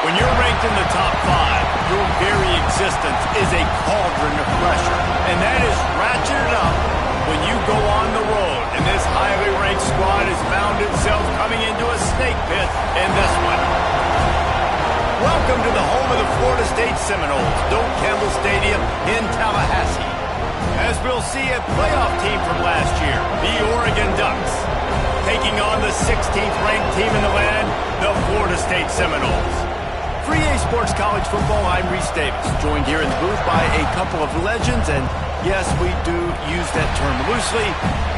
When you're ranked in the top 5, your very existence is a cauldron of pressure. And that is ratcheted up when you go on the road. And this highly ranked squad has found itself coming into a snake pit in this one. Welcome to the home of the Florida State Seminoles, Doak Campbell Stadium in Tallahassee. As we'll see a playoff team from last year, the Oregon Ducks, taking on the 16th ranked team in the land, the Florida State Seminoles. For EA Sports College Football, I'm Reese Davis, joined here in the booth by a couple of legends, and yes, we do use that term loosely.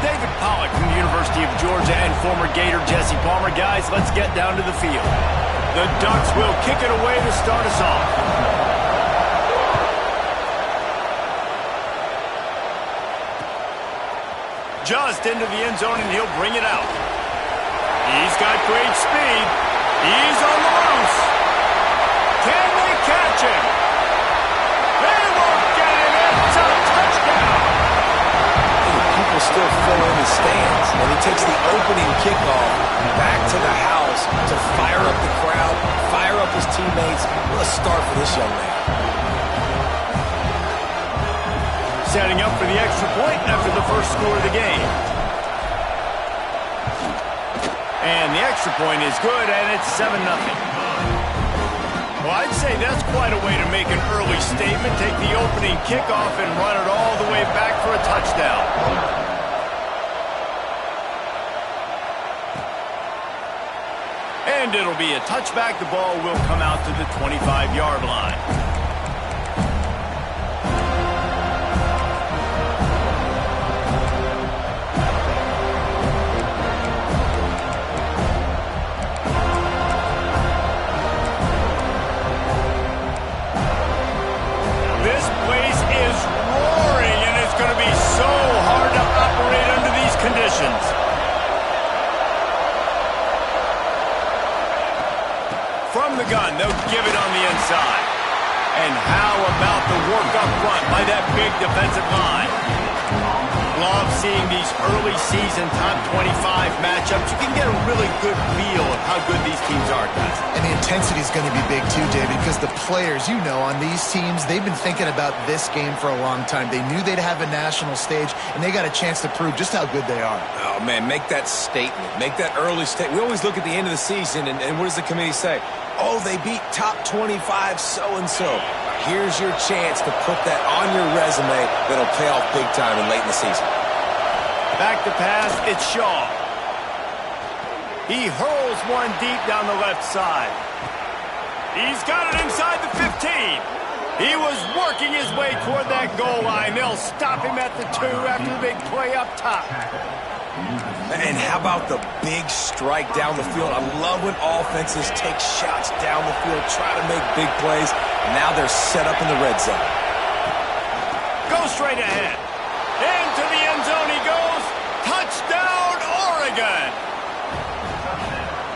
David Pollack from the University of Georgia and former Gator Jesse Palmer. Guys, let's get down to the field. The Ducks will kick it away to start us off. Just into the end zone, and he'll bring it out. He's got great speed. He's on the loose. Can they catch him? They won't get him. It's a touchdown. People still fill in the stands, and he takes the opening kickoff back to the house to fire up the crowd, fire up his teammates. What a start for this young man. Setting up for the extra point after the first score of the game. And the extra point is good, and it's 7-0. Well, I'd say that's quite a way to make an early statement. Take the opening kickoff and run it all the way back for a touchdown. And it'll be a touchback. The ball will come out to the 25-yard line. This place is roaring, and it's going to be so hard to operate under these conditions. From the gun, they'll give it on the inside. And how about the work up front by that big defensive line? Love seeing these early season top 25 matchups. You can get a really good feel of how good these teams are, guys. And the intensity is going to be big too, David, because the players, you know, on these teams, they've been thinking about this game for a long time. They knew they'd have a national stage, and they got a chance to prove just how good they are. Oh, man, make that statement. Make that early statement. We always look at the end of the season, and what does the committee say? Oh, they beat top 25 so-and-so. Here's your chance to put that on your resume that'll pay off big time and late in the season. Back to pass, it's Shaw. He hurls one deep down the left side. He's got it inside the 15. He was working his way toward that goal line. They'll stop him at the 2 after the big play up top. And how about the big strike down the field? I love when offenses take shots down the field, try to make big plays. Now they're set up in the red zone. Go straight ahead. Into the end zone he goes. Touchdown, Oregon.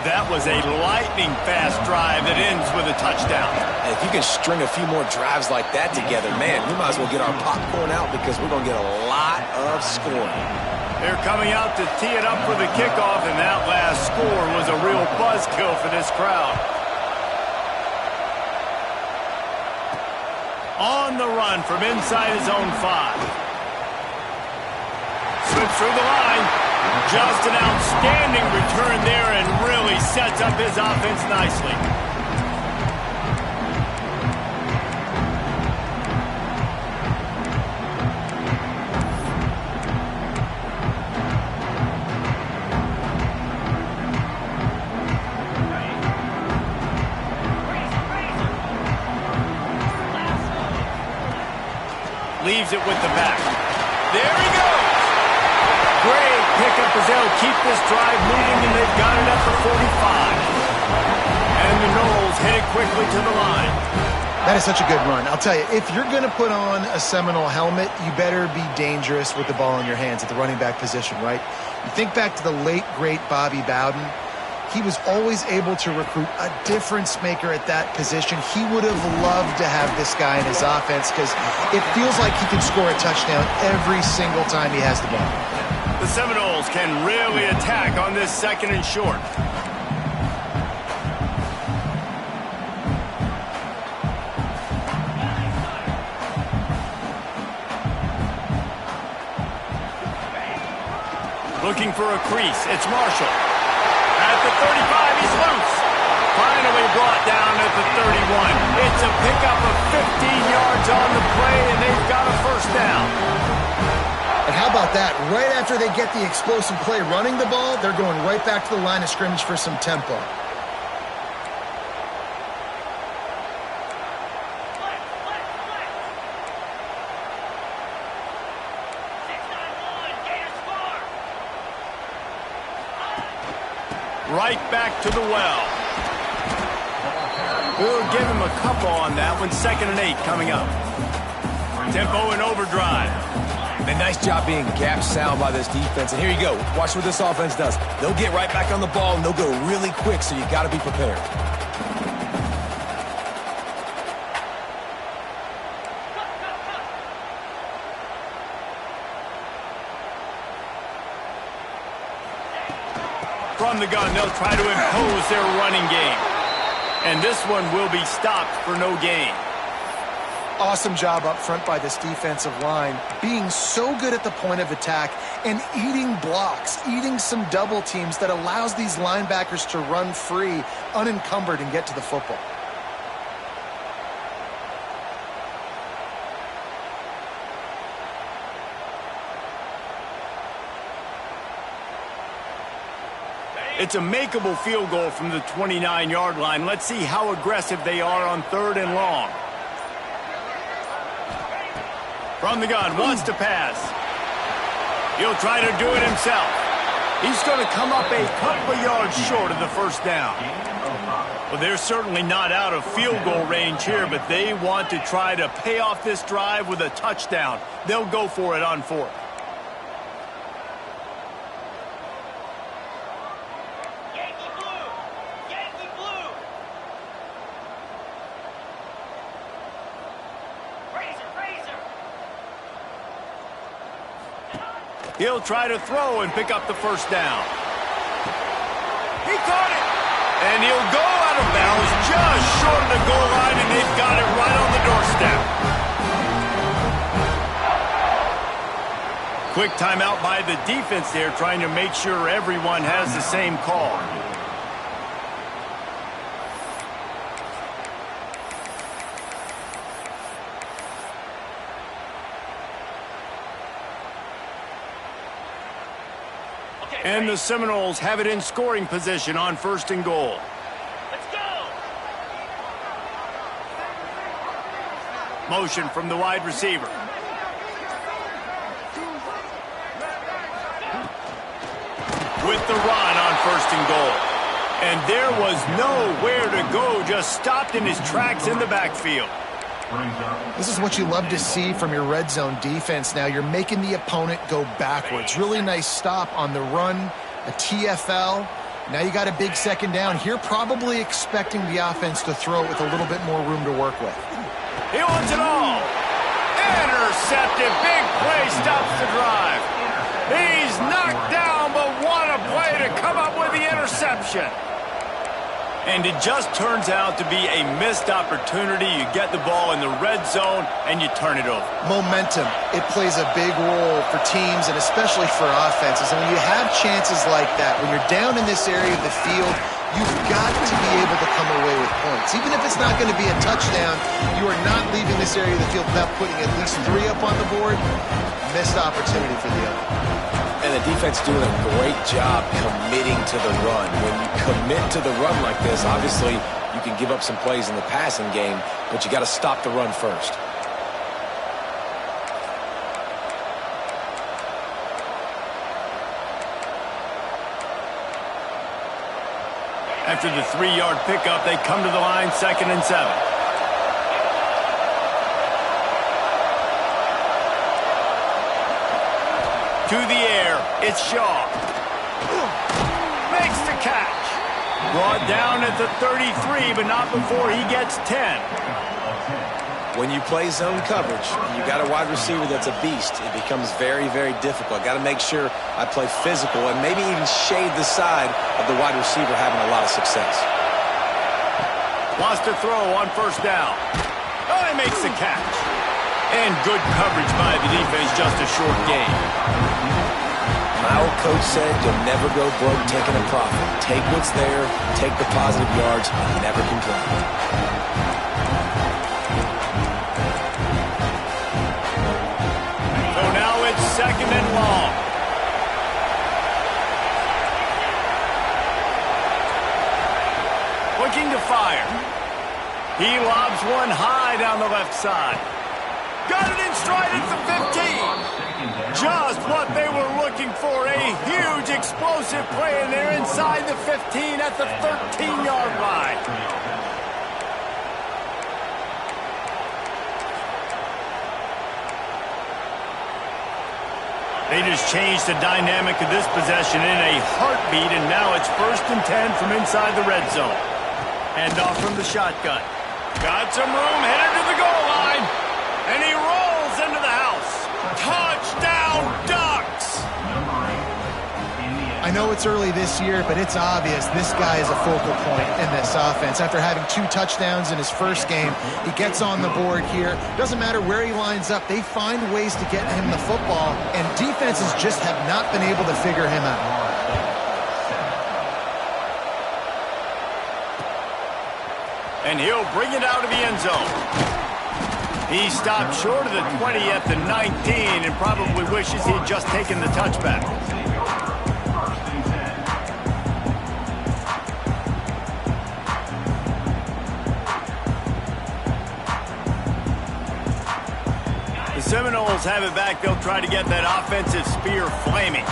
That was a lightning-fast drive that ends with a touchdown. And if you can string a few more drives like that together, man, we might as well get our popcorn out because we're going to get a lot of scoring. They're coming out to tee it up for the kickoff, and that last score was a real buzzkill for this crowd. On the run from inside his own 5. Slips through the line. Just an outstanding return there and really sets up his offense nicely. Leaves it with the back. There he goes. Great pickup as they'll keep this drive moving, and they've got it at the 45. And the Noles hit it quickly to the line. That is such a good run. I'll tell you, if you're going to put on a Seminole helmet, you better be dangerous with the ball in your hands at the running back position, right? You think back to the late, great Bobby Bowden. He was always able to recruit a difference maker at that position. He would have loved to have this guy in his offense because it feels like he can score a touchdown every single time he has the ball. The Seminoles can really attack on this 2nd and short. looking for a crease. It's Marshall. At the 35, he's loose. Finally brought down at the 31. It's a pickup of 15 yards on the play, and they've got a first down. And how about that? Right after they get the explosive play running the ball, they're going right back to the line of scrimmage for some tempo. Right back to the well. We'll give him a couple on that one. 2nd and 8 coming up. Tempo and overdrive. And nice job being gap sound by this defense. And here you go. Watch what this offense does. They'll get right back on the ball, and they'll go really quick, so you got to be prepared. From the gun, they'll try to impose their running game. And this one will be stopped for no gain. Awesome job up front by this defensive line, being so good at the point of attack and eating blocks, eating some double teams that allows these linebackers to run free, unencumbered, and get to the football. It's a makeable field goal from the 29-yard line. Let's see how aggressive they are on 3rd and long. From the gun, wants to pass. He'll try to do it himself. He's going to come up a couple of yards short of the first down. Well, they're certainly not out of field goal range here, but they want to try to pay off this drive with a touchdown. They'll go for it on 4th. He'll try to throw and pick up the first down. He caught it. And he'll go out of bounds just short of the goal line, and they've got it right on the doorstep. Quick timeout by the defense there, trying to make sure everyone has the same call. And the Seminoles have it in scoring position on 1st and goal. Let's go! Motion from the wide receiver. With the run on 1st and goal. And there was nowhere to go, just stopped in his tracks in the backfield. This is what you love to see from your red zone defense now. You're making the opponent go backwards. Really nice stop on the run, a TFL. Now you got a big 2nd down. Here probably expecting the offense to throw it with a little bit more room to work with. He wants it all. Intercepted. Big play stops the drive. He's knocked down, but what a play to come up with the interception. And it just turns out to be a missed opportunity. You get the ball in the red zone, and you turn it over. Momentum. It plays a big role for teams and especially for offenses. And when you have chances like that, when you're down in this area of the field, you've got to be able to come away with points. Even if it's not going to be a touchdown, you are not leaving this area of the field without putting at least 3 up on the board. Missed opportunity for the other. And the defense doing a great job committing to the run. When you commit to the run like this, obviously you can give up some plays in the passing game, but you got to stop the run first. After the 3-yard pickup, they come to the line, 2nd and 7. To the air, it's Shaw. Makes the catch. Brought down at the 33, but not before he gets 10. When you play zone coverage, you got a wide receiver that's a beast. It becomes very, very difficult. Got to make sure I play physical and maybe even shade the side of the wide receiver having a lot of success. Wants to throw on 1st down. Oh, he makes the catch. And good coverage by the defense, just a short gain. My old coach said you'll never go broke taking a profit. Take what's there, take the positive yards, and never complain. So now it's 2nd and long. Looking to fire. He lobs one high down the left side. Got it in stride at the 15. Just what they were looking for. A huge explosive play, and they're inside the 15 at the 13-yard line. They just changed the dynamic of this possession in a heartbeat, and now it's 1st and 10 from inside the red zone. Hand off from the shotgun. Got some room, headed to the goal line. And he rolls into the house. Touchdown, Ducks! I know it's early this year, but it's obvious this guy is a focal point in this offense. After having 2 touchdowns in his first game, he gets on the board here. Doesn't matter where he lines up, they find ways to get him the football, and defenses just have not been able to figure him out. And he'll bring it out of the end zone. He stopped short of the 20 at the 19 and probably wishes he'd just taken the touchback. The Seminoles have it back. They'll try to get that offensive spear flaming.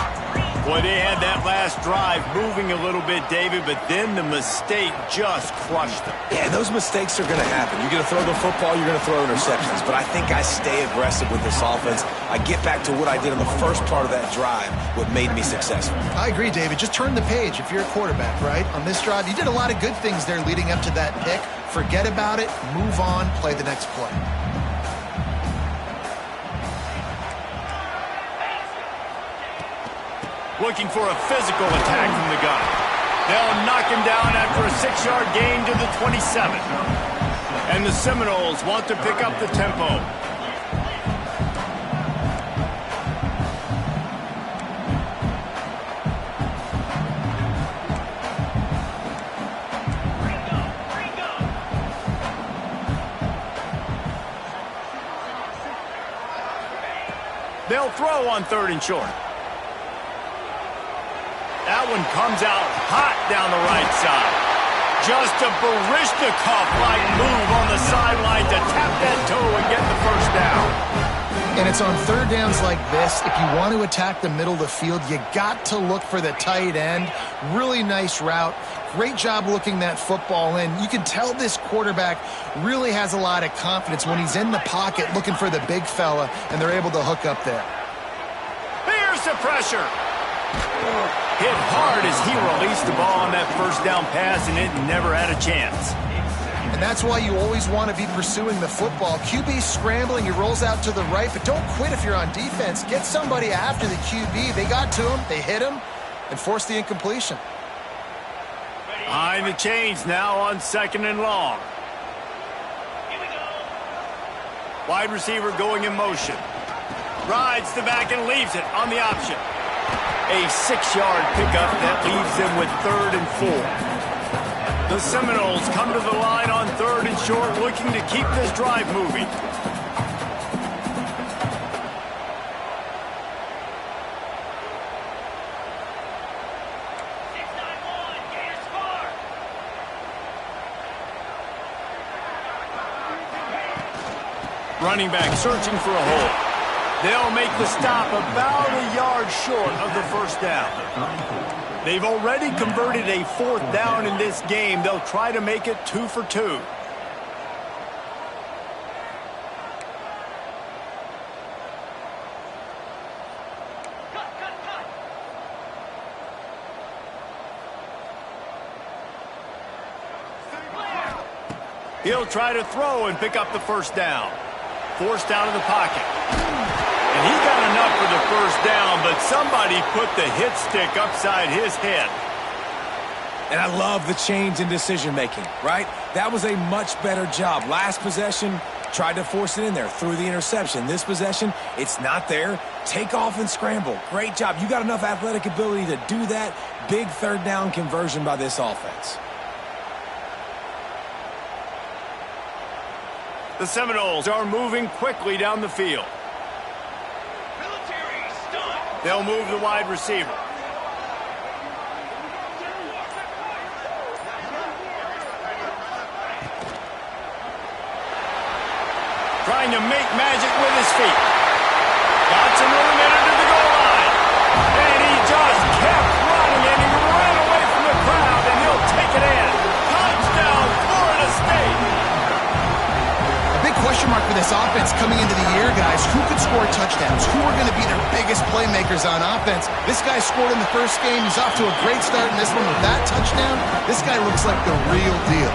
Boy, they had that last drive moving a little bit, David, but then the mistake just crushed them. Yeah, those mistakes are going to happen. You're going to throw the football, you're going to throw interceptions. But I think I stay aggressive with this offense. I get back to what I did in the first part of that drive, what made me successful. I agree, David. Just turn the page if you're a quarterback, right? On this drive, you did a lot of good things there leading up to that pick. Forget about it, move on, play the next play. Looking for a physical attack from the gun. They'll knock him down after a 6-yard gain to the 27. And the Seminoles want to pick up the tempo. They'll throw on 3rd and short. That one comes out hot down the right side. Just a Barishnikov-like move on the sideline to tap that toe and get the 1st down. And it's on 3rd downs like this. If you want to attack the middle of the field, you got to look for the tight end. Really nice route. Great job looking that football in. You can tell this quarterback really has a lot of confidence when he's in the pocket looking for the big fella, and they're able to hook up there. Here's the pressure. Hit hard as he released the ball on that 1st down pass, and it never had a chance. And that's why you always want to be pursuing the football. QB scrambling, he rolls out to the right, but don't quit if you're on defense. Get somebody after the QB. They got to him, they hit him, and forced the incompletion. Behind the chains now on 2nd and long. Wide receiver going in motion. Rides the back and leaves it on the option. A 6-yard pickup that leaves them with 3rd and 4. The Seminoles come to the line on 3rd and short, looking to keep this drive moving. Running back searching for a hole. They'll make the stop about a yard short of the 1st down. They've already converted a 4th down in this game. They'll try to make it 2 for 2. He'll try to throw and pick up the 1st down. Forced out of the pocket. And he got enough for the 1st down, but somebody put the hit stick upside his head. And I love the change in decision-making, right? That was a much better job. Last possession, Tried to force it in there, threw the interception. This possession, it's not there. Take off and scramble. Great job. You got enough athletic ability to do that. Big third down conversion by this offense. The Seminoles are moving quickly down the field. They'll move the wide receiver. Trying to make magic with his feet. Got some room in to the goal line. And he just kept running, and he ran away from the crowd, and he'll take it in. Touchdown, Florida State. A big question mark for this offense coming into the year, guys. Who could score touchdowns? Who are going to be their biggest playmakers on offense? This guy scored in the first game. He's off to a great start in this one with that touchdown. This guy looks like the real deal.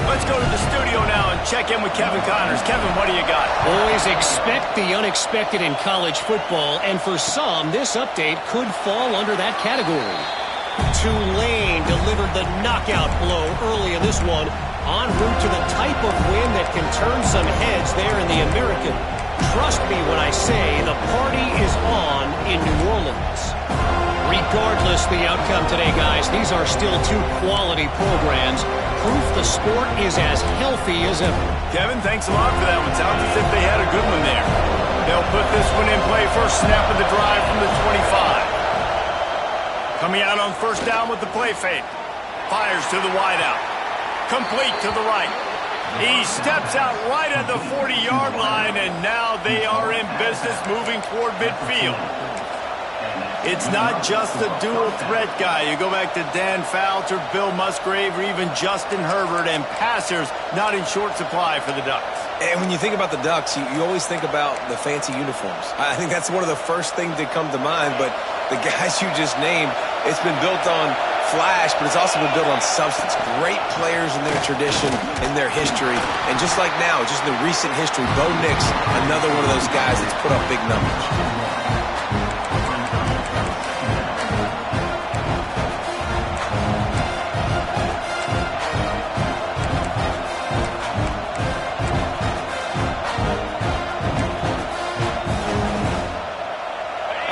Let's go to the studio now and check in with Kevin Connors. Kevin, what do you got? Always expect the unexpected in college football, and for some, this update could fall under that category. Tulane delivered the knockout blow early in this one, en route to the type of win that can turn some heads there in the American. Trust me when I say the party is on in New Orleans. Regardless the outcome today, guys, these are still two quality programs. Proof the sport is as healthy as ever. Kevin, thanks a lot for that one. Sounds as if they had a good one there. They'll put this one in play first snap of the drive from the 25. Coming out on first down with the play fake. Fires to the wideout. Complete to the right. He steps out right at the 40-yard line, and now they are in business moving toward midfield. It's not just a dual threat guy. You go back to Dan Fouts or Bill Musgrave or even Justin Herbert, and passers not in short supply for the Ducks. And when you think about the Ducks, you always think about the fancy uniforms. I think that's one of the first things that come to mind, but the guys you just named, it's been built on flash, but it's also been built on substance. Great players in their tradition, in their history, and just like now, just in the recent history, Bo Nix, another one of those guys that's put up big numbers.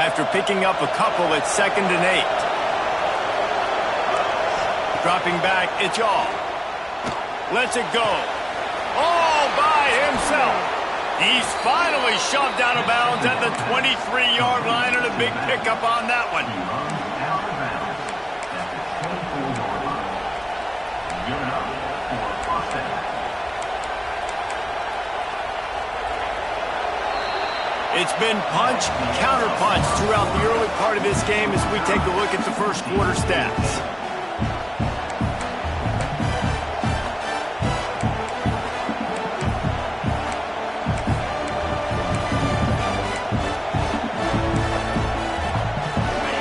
After picking up a couple, it's 2nd and 8. Dropping back, it's Yaw. Lets it go. All by himself. He's finally shoved out of bounds at the 23-yard line, and a big pickup on that one. It's been punch, counter-punch throughout the early part of this game as we take a look at the first quarter stats.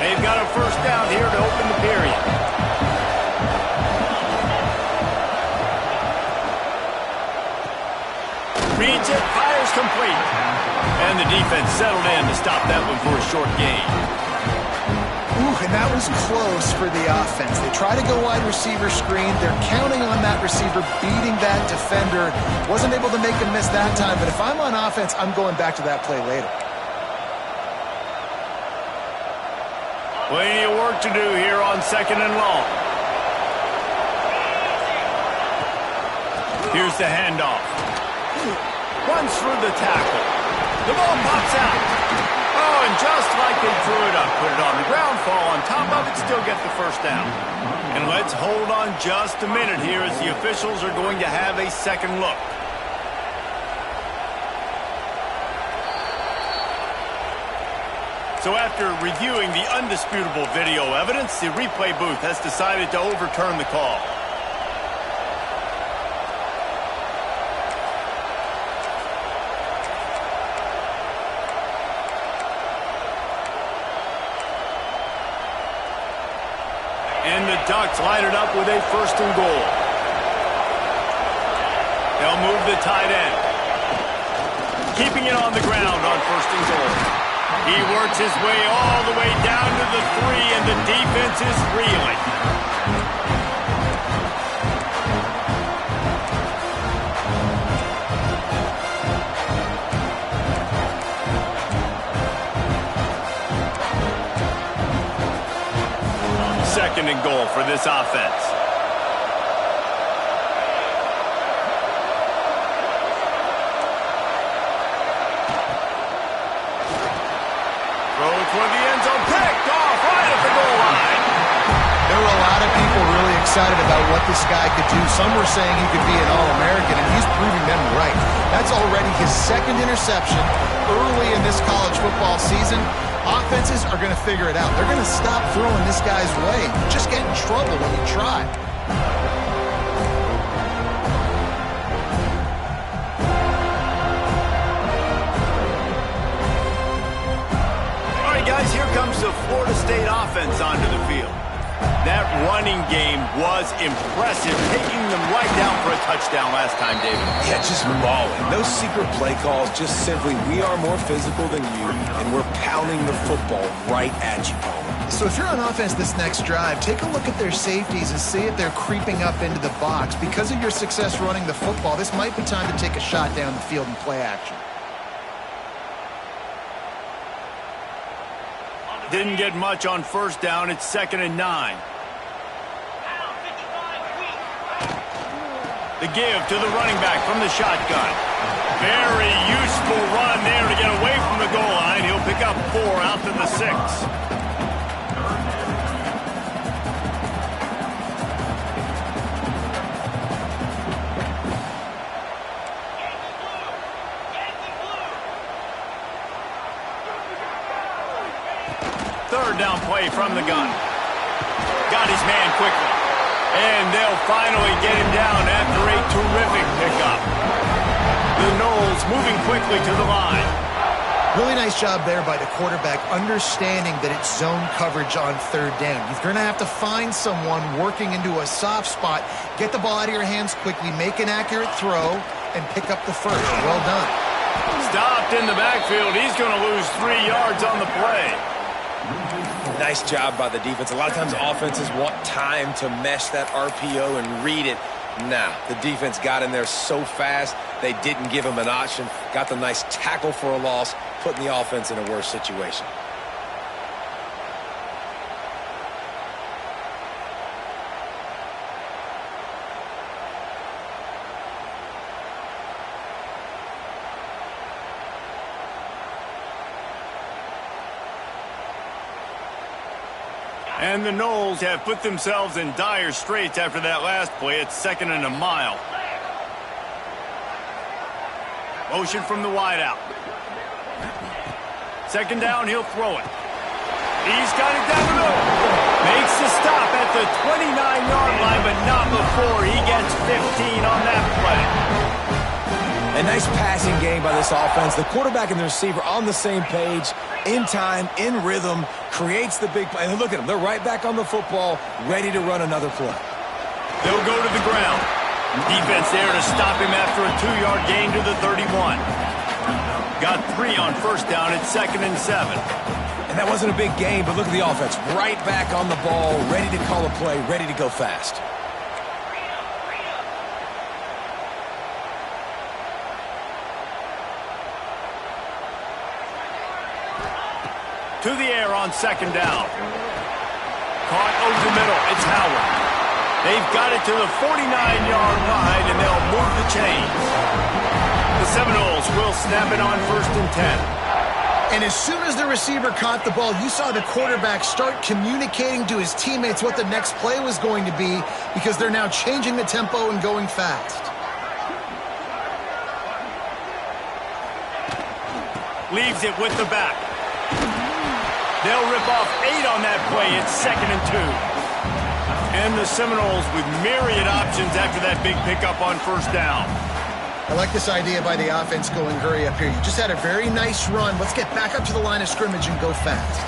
They've got a first down here to open the period. Reads it, fires complete. And the defense settled in to stop that one for a short gain. Ooh, and that was close for the offense. They try to go wide receiver screen. They're counting on that receiver beating that defender. Wasn't able to make him miss that time, but if I'm on offense, I'm going back to that play later. Plenty of work to do here on 2nd and long. Here's the handoff. Runs through the tackle. The ball pops out. Oh, and just like they threw it up, put it on the ground, fall on top of it, still get the first down. And let's hold on just a minute here as the officials are going to have a second look. So after reviewing the undisputable video evidence, the replay booth has decided to overturn the call. And the Ducks line it up with a 1st and goal. They'll move the tight end. Keeping it on the ground on 1st and goal. He works his way all the way down to the 3, and the defense is reeling. and goal for this offense. Throw toward the end zone, picked off right at the goal line. There were a lot of people really excited about what this guy could do. Some were saying he could be an All-American, and he's proving them right. That's already his second interception early in this college football season. Offenses are going to figure it out. They're going to stop throwing this guy's way. You just get in trouble when you try. All right, guys, here comes the Florida State offense onto the field. That running game was impressive, taking them right down for a touchdown last time, David. Yeah, just mauling. No secret play calls, just simply we are more physical than you, and we're pounding the football right at you, Palmer. So if you're on offense this next drive, take a look at their safeties and see if they're creeping up into the box. Because of your success running the football, this might be time to take a shot down the field and play action. Didn't get much on first down. It's 2nd and 9. The give to the running back from the shotgun. Very useful run there to get away from the goal line. He'll pick up 4 out to the 6. Third down play from the gun. Got his man quickly. And they'll finally get him down after a terrific pickup. The Noles moving quickly to the line. Really nice job there by the quarterback, understanding that it's zone coverage on third down. You're going to have to find someone working into a soft spot, get the ball out of your hands quickly, make an accurate throw, and pick up the first. Well done. Stopped in the backfield. He's going to lose 3 yards on the play. Nice job by the defense. A lot of times offenses want time to mesh that RPO and read it. Nah, the defense got in there so fast, they didn't give him an option. Got the nice tackle for a loss, putting the offense in a worse situation. And the Noles have put themselves in dire straits after that last play. It's 2nd and a mile. Motion from the wideout. 2nd down, he'll throw it. He's got it down the middle. Makes the stop at the 29-yard line, but not before he gets 15 on that play. A nice passing game by this offense. The quarterback and the receiver on the same page, in time, in rhythm, creates the big play. And look at them. They're right back on the football, ready to run another play. They'll go to the ground. Defense there to stop him after a 2-yard gain to the 31. Got 3 on first down. It's 2nd and 7. And that wasn't a big gain, but look at the offense. Right back on the ball, ready to call a play, ready to go fast. To the air on 2nd down. Caught over the middle. It's Howard. They've got it to the 49-yard line, and they'll move the chains. The Seminoles will snap it on 1st and 10. And as soon as the receiver caught the ball, you saw the quarterback start communicating to his teammates what the next play was going to be, because they're now changing the tempo and going fast. Leaves it with the back. They'll rip off 8 on that play. It's 2nd and 2. And the Seminoles with myriad options after that big pickup on first down. I like this idea by the offense going hurry up here. You just had a very nice run. Let's get back up to the line of scrimmage and go fast.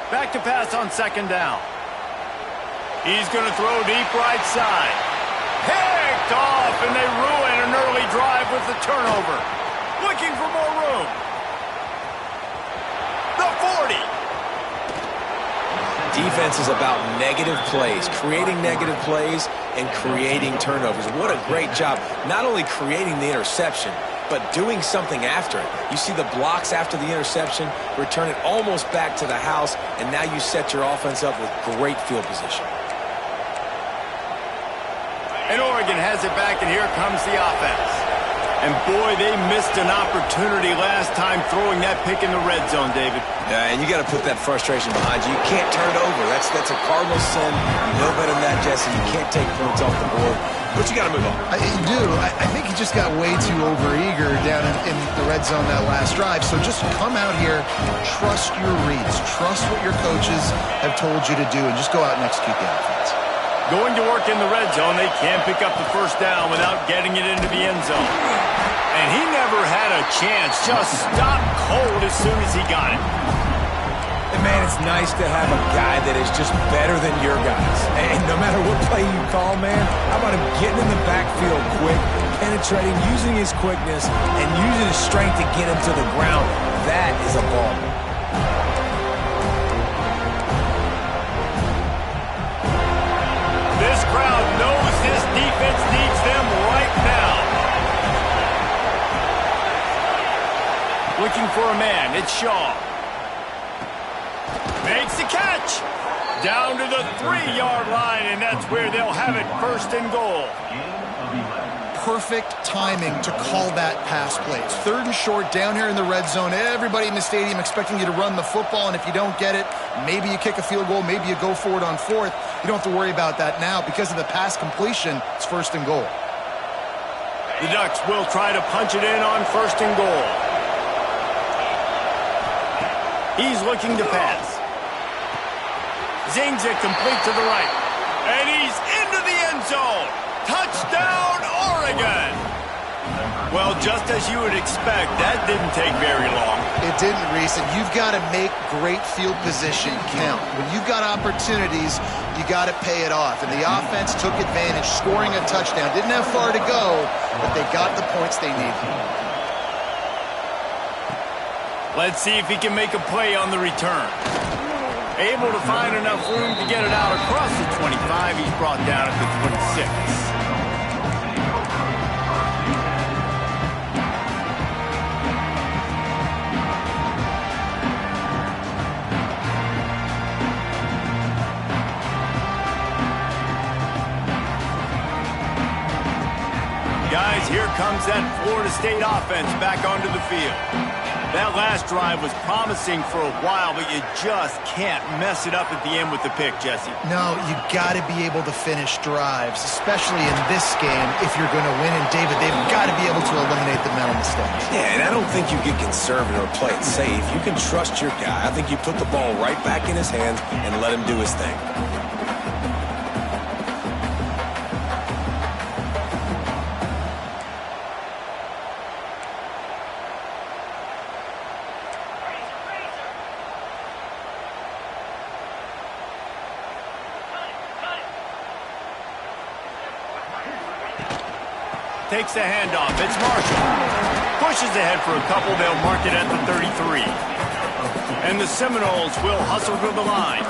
Back to pass on 2nd down. He's going to throw deep right side. Picked off, and they ruin an early drive with the turnover. Looking for more room. The 40. Defense is about negative plays, creating negative plays and creating turnovers. What a great job. Not only creating the interception, but doing something after it. You see the blocks after the interception, return it almost back to the house, and now you set your offense up with great field position. And Oregon has it back, and here comes the offense. And boy, they missed an opportunity last time throwing that pick in the red zone, David. Yeah, and you got to put that frustration behind you. You can't turn it over. That's a cardinal sin. You know better than that, Jesse. You can't take points off the board. But you got to move on. You do. I think he just got way too overeager down in the red zone that last drive. So just come out here, trust your reads, trust what your coaches have told you to do, and just go out and execute the offense. Going to work in the red zone, they can't pick up the first down without getting it into the end zone. And he never had a chance, just stopped cold as soon as he got it. And man, it's nice to have a guy that is just better than your guys. And no matter what play you call, man, how about him getting in the backfield quick, penetrating, using his quickness, and using his strength to get him to the ground. That is a ball. This crowd knows this defense needs them right now. Looking for a man, it's Shaw. Makes the catch. Down to the 3-yard line, and that's where they'll have it, first and goal. Perfect timing to call that pass play. It's 3rd and short down here in the red zone. Everybody in the stadium expecting you to run the football, and if you don't get it, maybe you kick a field goal, maybe you go for it on 4th. You don't have to worry about that now. Because of the pass completion, it's 1st and goal. The Ducks will try to punch it in on 1st and goal. He's looking to pass. Zings it complete to the right. And he's into the end zone. Touchdown, Oregon! Well, just as you would expect, that didn't take very long. It didn't, Reese, and you've got to make great field position count. When you've got opportunities, you got to pay it off. And the offense took advantage, scoring a touchdown. Didn't have far to go, but they got the points they needed. Let's see if he can make a play on the return. Able to find enough room to get it out across the 25. He's brought down at the 26. Guys, here comes that Florida State offense back onto the field. That last drive was promising for a while, but you just can't mess it up at the end with the pick, Jesse. No, you got to be able to finish drives, especially in this game if you're going to win. And, David, they've got to be able to eliminate the mental mistakes. Yeah, and I don't think you get conservative or play it safe. You can trust your guy. I think you put the ball right back in his hands and let him do his thing. Takes the handoff. It's Marshall. Pushes ahead for a couple. They'll mark it at the 33. And the Seminoles will hustle to the line.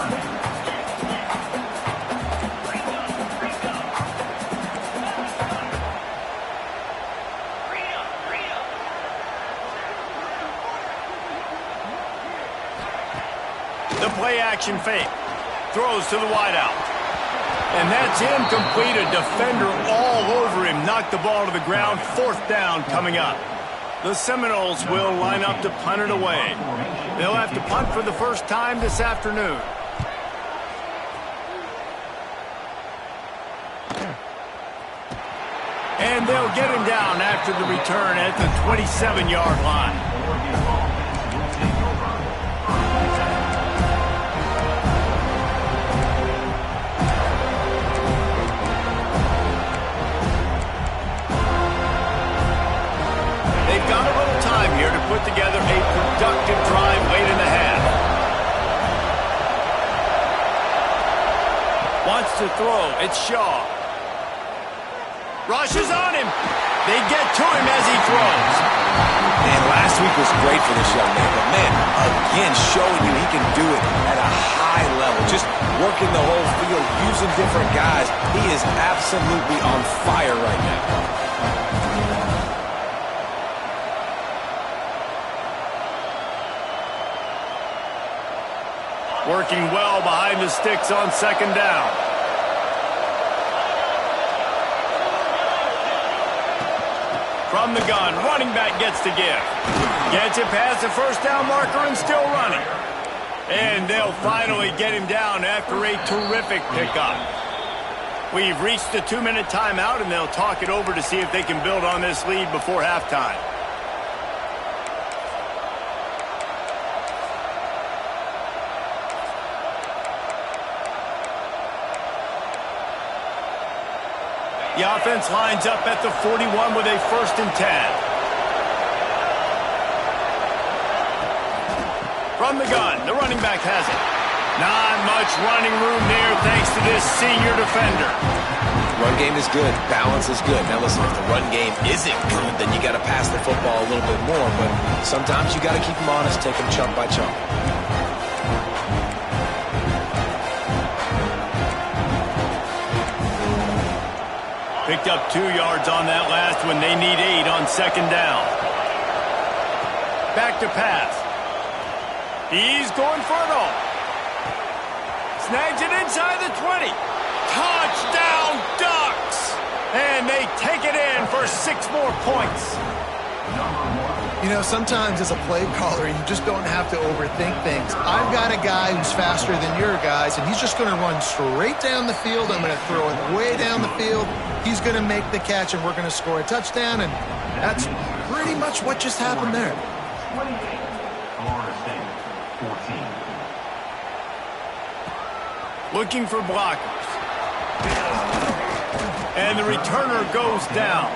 The play action fake. Throws to the wideout. And that's incomplete. A defender all over him. Knocked the ball to the ground. 4th down coming up. The Seminoles will line up to punt it away. They'll have to punt for the first time this afternoon. And they'll get him down after the return at the 27-yard line. Got a little time here to put together a productive drive late in the half. Wants to throw. It's Shaw. Rushes on him. They get to him as he throws. And last week was great for this young man. But, man, again, showing you he can do it at a high level. Just working the whole field, using different guys. He is absolutely on fire right now. Working well behind the sticks on second down. From the gun, running back gets to give. Gets it past the first down marker and still running. And they'll finally get him down after a terrific pickup. We've reached the 2-minute timeout, and they'll talk it over to see if they can build on this lead before halftime. The offense lines up at the 41 with a 1st and 10. From the gun, the running back has it. Not much running room there thanks to this senior defender. Run game is good. Balance is good. Now listen, if the run game isn't good, then you got to pass the football a little bit more. But sometimes you got to keep them honest, take them chunk by chunk. Picked up 2 yards on that last one. They need 8 on second down. Back to pass. He's going for it all. Snags it inside the 20. Touchdown Ducks! And they take it in for 6 more points. You know, sometimes as a play caller, you just don't have to overthink things. I've got a guy who's faster than your guys, and he's just going to run straight down the field. I'm going to throw it way down the field. He's going to make the catch, and we're going to score a touchdown, and that's pretty much what just happened there. Looking for blockers. And the returner goes down.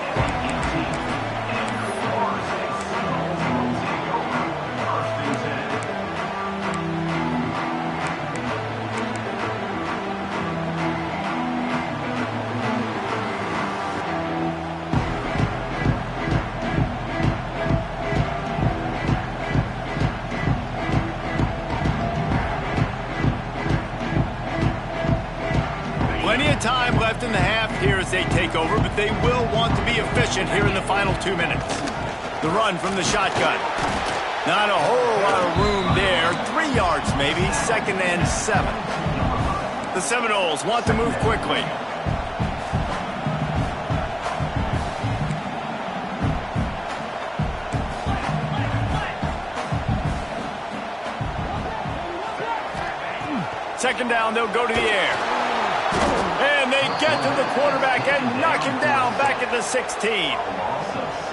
Plenty of time left in the half here as they take over, but they will want to be efficient here in the final 2 minutes. The run from the shotgun. Not a whole lot of room there. 3 yards maybe, 2nd and 7. The Seminoles want to move quickly. Second down, they'll go to the air. And they get to the quarterback and knock him down back at the 16.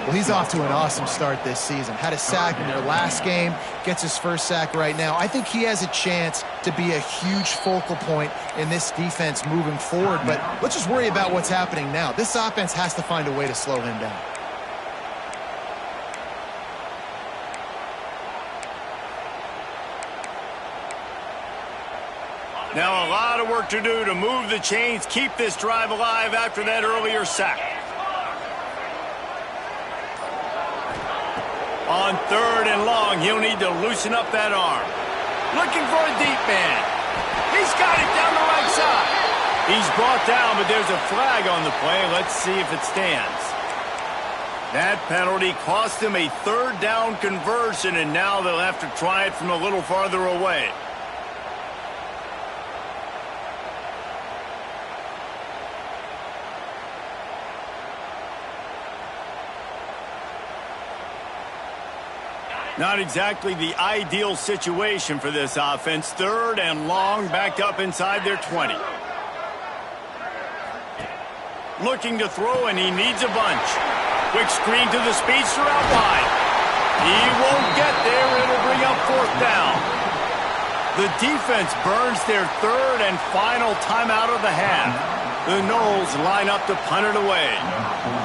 Well, he's off to an awesome start this season. Had a sack in their last game, gets his first sack right now. I think he has a chance to be a huge focal point in this defense moving forward, but let's just worry about what's happening now. This offense has to find a way to slow him down. Now a lot of work to do to move the chains, keep this drive alive after that earlier sack. On 3rd and long, he'll need to loosen up that arm. Looking for a deep man. He's got it down the right side. He's brought down, but there's a flag on the play. Let's see if it stands. That penalty cost him a 3rd down conversion, and now they'll have to try it from a little farther away. Not exactly the ideal situation for this offense. 3rd and long, backed up inside their 20. Looking to throw, and he needs a bunch. Quick screen to the speedster out wide. He won't get there. It'll bring up 4th down. The defense burns their 3rd and final timeout of the half. The Noles line up to punt it away.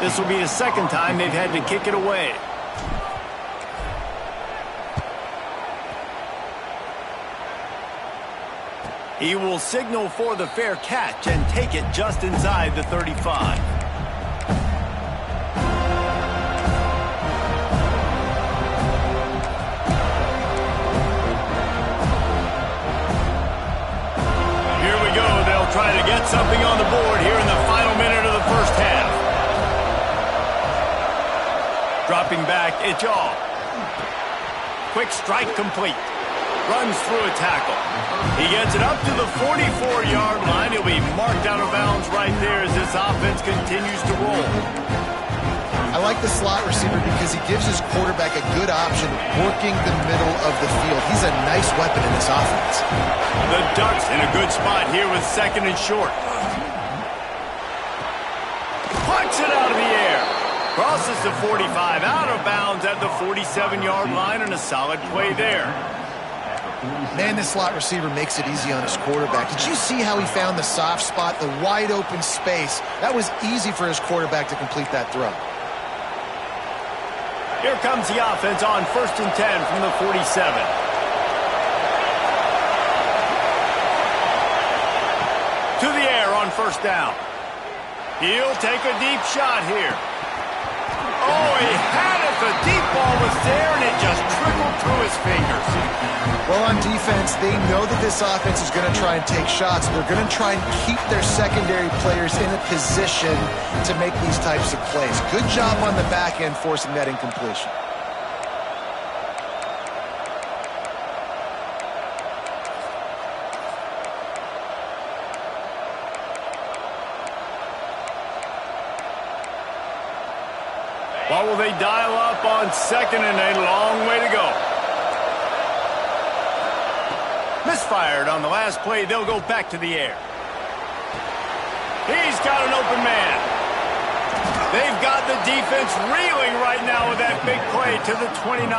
This will be the 2nd time they've had to kick it away. He will signal for the fair catch and take it just inside the 35. Here we go. They'll try to get something on the board here in the final minute of the first half. Dropping back, it's off. Quick strike complete. Runs through a tackle. He gets it up to the 44-yard line. He'll be marked out of bounds right there as this offense continues to roll. I like the slot receiver because he gives his quarterback a good option working the middle of the field. He's a nice weapon in this offense. The Ducks in a good spot here with 2nd and short. Puts it out of the air. Crosses the 45, out of bounds at the 47-yard line, and a solid play there. Man, this slot receiver makes it easy on his quarterback. Did you see how he found the soft spot, the wide open space? That was easy for his quarterback to complete that throw. Here comes the offense on 1st and 10 from the 47. To the air on 1st down. He'll take a deep shot here. Oh, he had it. The deep ball was there, and it just trickled through his fingers. Well, on defense, they know that this offense is going to try and take shots. They're going to try and keep their secondary players in a position to make these types of plays. Good job on the back end forcing that incompletion. What will they dial up on 2nd and a long way to go? Misfired on the last play. They'll go back to the air. He's got an open man. They've got the defense reeling right now with that big play to the 29.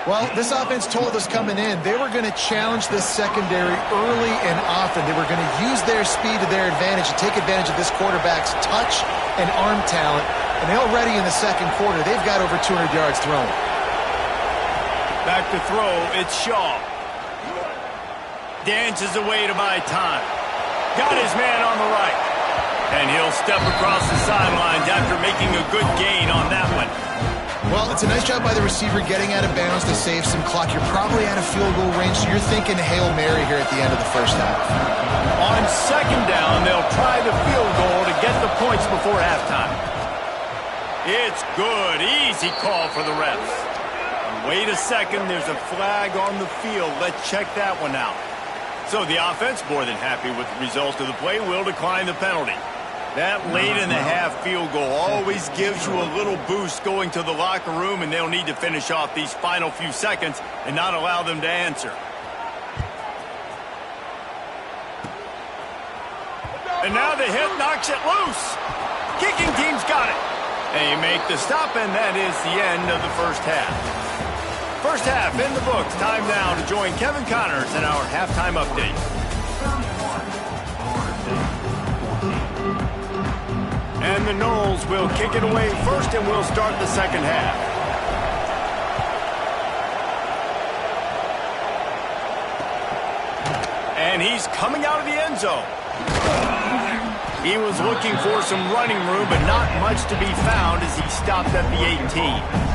Well, this offense told us coming in they were going to challenge this secondary early and often. They were going to use their speed to their advantage and take advantage of this quarterback's touch and arm talent. And already in the 2nd quarter, they've got over 200 yards thrown. Back to throw, it's Shaw. Dances away to buy time. Got his man on the right. And he'll step across the sidelines after making a good gain on that one. Well, it's a nice job by the receiver getting out of bounds to save some clock. You're probably out of field goal range, so you're thinking Hail Mary here at the end of the 1st half. On 2nd down, they'll try the field goal to get the points before halftime. It's good. Easy call for the refs. Wait a second. There's a flag on the field. Let's check that one out. So the offense, more than happy with the result of the play, will decline the penalty. That late-in-the-half field goal always gives you a little boost going to the locker room, and they'll need to finish off these final few seconds and not allow them to answer. And now the hit knocks it loose. Kicking team's got it. They make the stop, and that is the end of the 1st half. 1st half in the books. Time now to join Kevin Connors in our halftime update. And the Noles will kick it away first, and we'll start the 2nd half. And he's coming out of the end zone. He was looking for some running room, but not much to be found as he stopped at the 18.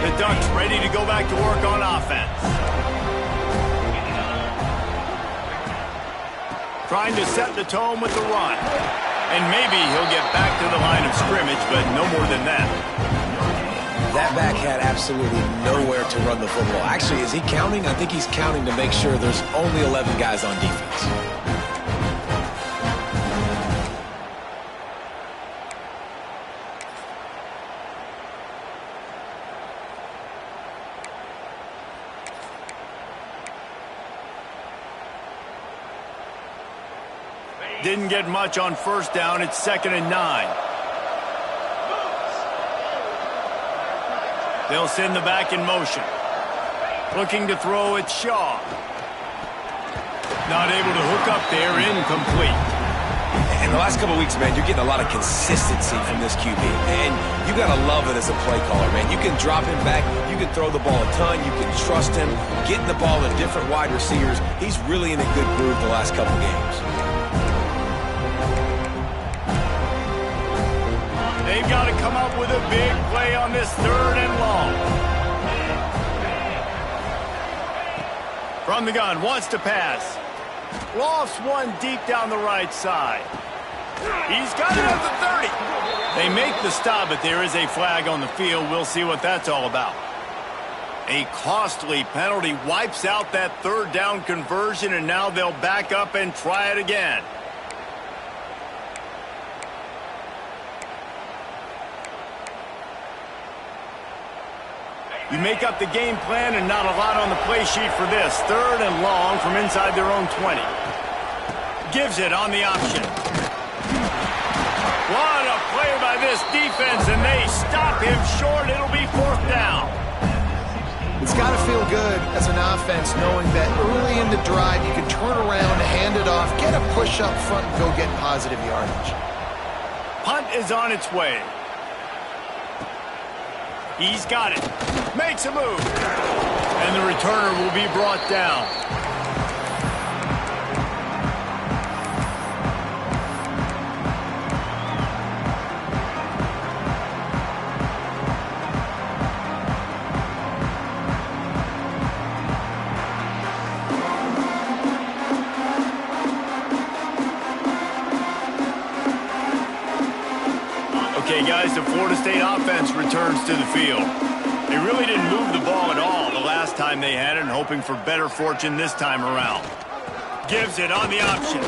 The Ducks ready to go back to work on offense. Trying to set the tone with the run. And maybe he'll get back to the line of scrimmage, but no more than that. That back had absolutely nowhere to run the football. Actually, is he counting? I think he's counting to make sure there's only 11 guys on defense. Didn't get much on 1st down. It's 2nd and 9. They'll send the back in motion. Looking to throw, it's Shaw. Not able to hook up there, incomplete. In the last couple of weeks, man, you're getting a lot of consistency from this QB. And you got to love it as a play caller, man. You can drop him back. You can throw the ball a ton. You can trust him. Getting the ball to different wide receivers. He's really in a good groove the last couple games. They've got to come up with a big play on this 3rd and long. From the gun, wants to pass. Lost one deep down the right side. He's got it at the 30. They make the stop, but there is a flag on the field. We'll see what that's all about. A costly penalty wipes out that third down conversion, and now they'll back up and try it again. You make up the game plan and not a lot on the play sheet for this. Third and long from inside their own 20. Gives it on the option. What a play by this defense, and they stop him short. It'll be fourth down. It's got to feel good as an offense knowing that early in the drive you can turn around, hand it off, get a push up front, and go get positive yardage. Punt is on its way. He's got it. Makes a move. And the returner will be brought down. Okay, guys, the Florida State offense returns to the field. They really didn't move the ball at all the last time they had it, and hoping for better fortune this time around. Gives it on the option.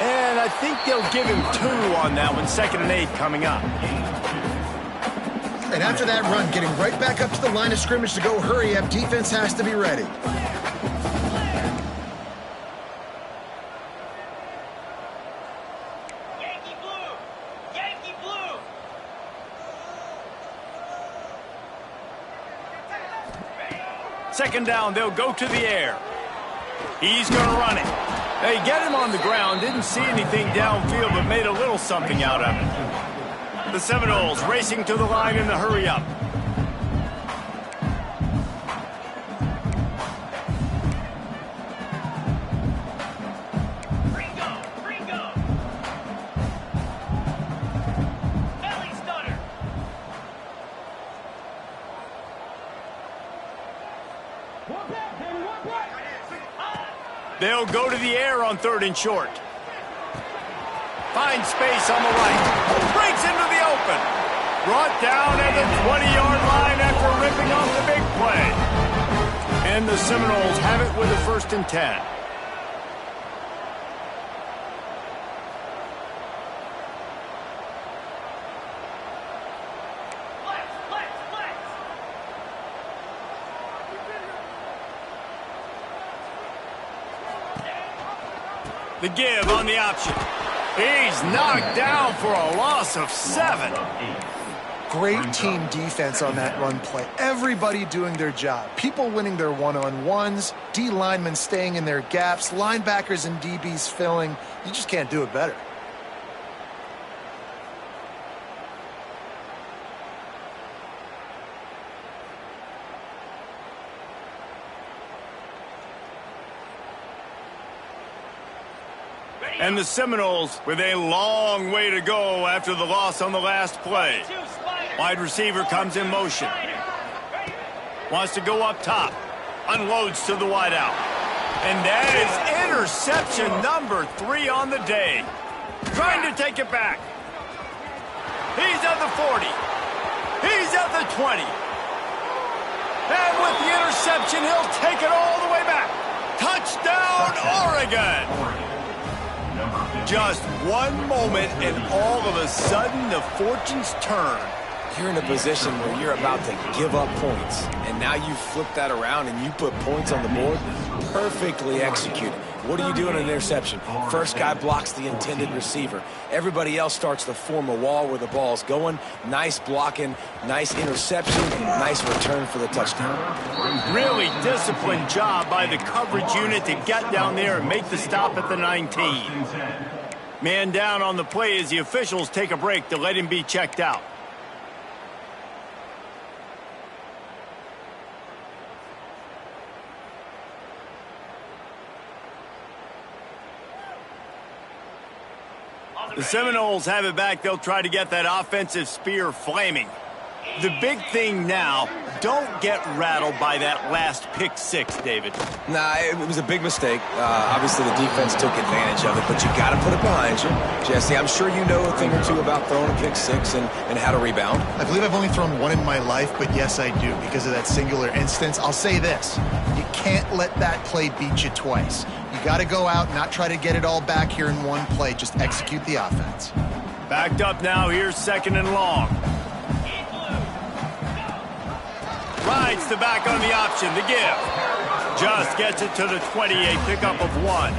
And I think they'll give him 2 on that one. 2nd and 8 coming up. And after that run, getting right back up to the line of scrimmage to go hurry up, defense has to be ready. Second down, they'll go to the air. He's going to run it. They get him on the ground, didn't see anything downfield, but made a little something out of it. The Seminoles racing to the line in the hurry-up. They'll go to the air on 3rd and short. Finds space on the right. Breaks into the open. Brought down at the 20-yard line after ripping off the big play. And the Seminoles have it with a 1st and 10. The give on the option. He's knocked down for a loss of 7. Great team defense on that run play. Everybody doing their job. People winning their one-on-ones, D linemen staying in their gaps, linebackers and DBs filling. You just can't do it better. And the Seminoles with a long way to go after the loss on the last play. Wide receiver comes in motion. Wants to go up top. Unloads to the wideout. And that is interception number 3 on the day. Trying to take it back. He's at the 40. He's at the 20. And with the interception, he'll take it all the way back. Touchdown, Oregon! Just one moment, and all of a sudden, the fortunes turn. You're in a position where you're about to give up points, and now you flip that around and you put points on the board. Perfectly executed. What do you do in an interception? First guy blocks the intended receiver. Everybody else starts to form a wall where the ball's going. Nice blocking, nice interception, nice return for the touchdown. Really disciplined job by the coverage unit to get down there and make the stop at the 19. Man down on the play as the officials take a break to let him be checked out. The Seminoles have it back. They'll try to get that offensive spear flaming. The big thing now, don't get rattled by that last pick six, David. Nah, it was a big mistake. Obviously, the defense took advantage of it, but you got to put it behind you. Jesse, I'm sure you know a thing or two about throwing a pick six and how to rebound. I believe I've only thrown one in my life, but yes, I do because of that singular instance. I'll say this. You can't let that play beat you twice. You got to go out, not try to get it all back here in one play. Just execute the offense. Backed up now. Here's 2nd and long. Rides the back on the option. The give. Just gets it to the 28. Pickup of 1.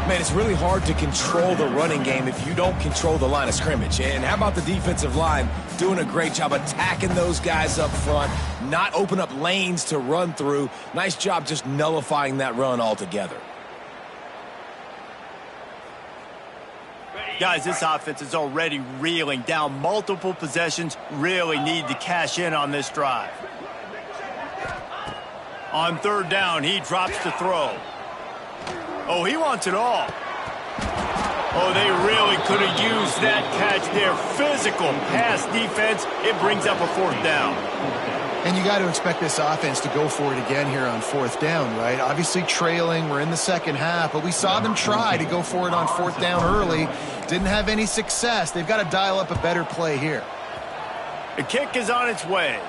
Man, it's really hard to control the running game if you don't control the line of scrimmage. And how about the defensive line doing a great job attacking those guys up front, not open up lanes to run through. Nice job just nullifying that run altogether. Guys, this offense is already reeling down multiple possessions. Really need to cash in on this drive. On 3rd down, he drops to throw. Oh, he wants it all. Oh, they really could have used that catch there. Physical pass defense. It brings up a 4th down. And you got to expect this offense to go for it again here on 4th down, right? Obviously trailing, we're in the second half, but we saw them try to go for it on 4th down early. Didn't have any success. They've got to dial up a better play here. The kick is on its way.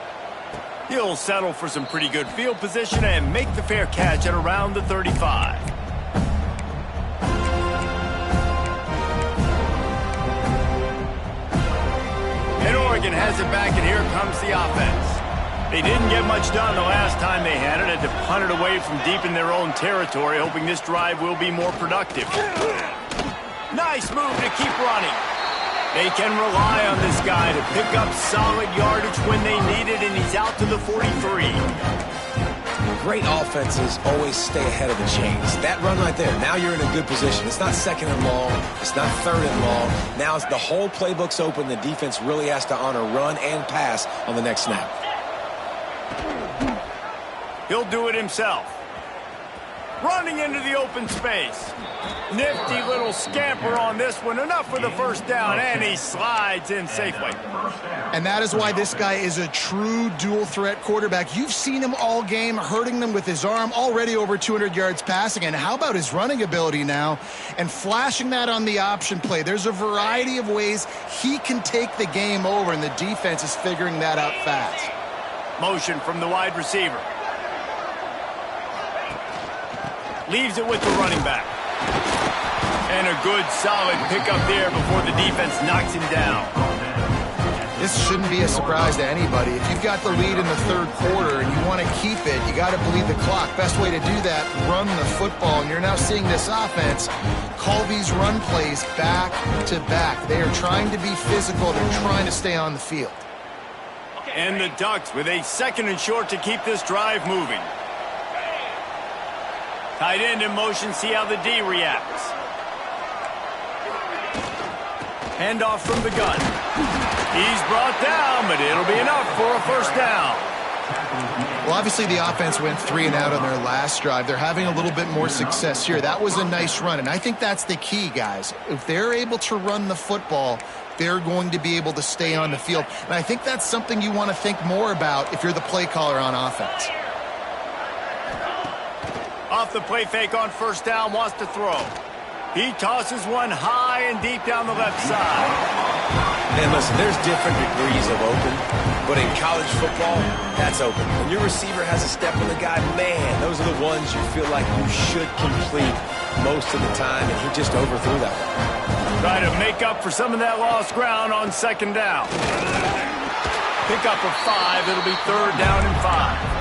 He'll settle for some pretty good field position and make the fair catch at around the 35. And Oregon has it back, and here comes the offense. They didn't get much done the last time they had it. Had to punt it away from deep in their own territory, hoping this drive will be more productive. Nice move to keep running. They can rely on this guy to pick up solid yardage when they need it, and he's out to the 43. Great offenses always stay ahead of the chains. That run right there, now you're in a good position. It's not 2nd and long. It's not 3rd and long. Now the whole playbook's open. The defense really has to honor run and pass on the next snap. He'll do it himself. Running into the open space. Nifty little scamper on this one. Enough for the 1st down, and he slides in safely. And that is why this guy is a true dual-threat quarterback. You've seen him all game, hurting them with his arm, already over 200 yards passing. And how about his running ability now? And flashing that on the option play. There's a variety of ways he can take the game over, and the defense is figuring that out fast. Motion from the wide receiver. Leaves it with the running back. And a good, solid pickup there before the defense knocks him down. This shouldn't be a surprise to anybody. If you've got the lead in the 3rd quarter and you want to keep it, you got to bleed the clock. Best way to do that, run the football. And you're now seeing this offense call these run plays back to back. They are trying to be physical. They're trying to stay on the field. And the Ducks with a 2nd and short to keep this drive moving. Tight end in motion, see how the D reacts. Handoff from the gun. He's brought down, but it'll be enough for a 1st down. Well, obviously the offense went 3 and out on their last drive. They're having a little bit more success here. That was a nice run, and I think that's the key, guys. If they're able to run the football, they're going to be able to stay on the field. And I think that's something you want to think more about if you're the play caller on offense. Off the play fake on 1st down, wants to throw. He tosses one high and deep down the left side. And listen, there's different degrees of open, but in college football, that's open. When your receiver has a step on the guy, man, those are the ones you feel like you should complete most of the time, and he just overthrew that one. Try to make up for some of that lost ground on 2nd down. Pick up a 5, it'll be 3rd down and 5.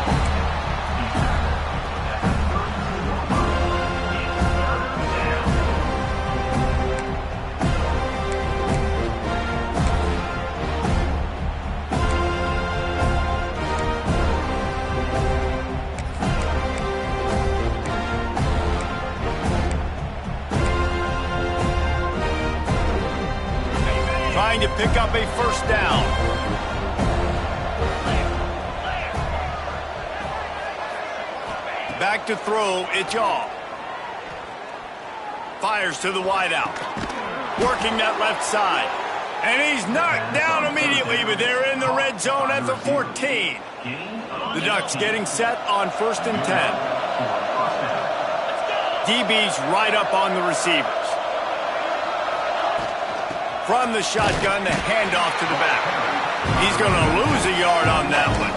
Trying to pick up a 1st down. Back to throw, it's off. Fires to the wideout. Working that left side. And he's knocked down immediately, but they're in the red zone at the 14. The Ducks getting set on 1st and 10. DB's right up on the receivers. From the shotgun, the handoff to the back. He's going to lose a yard on that one.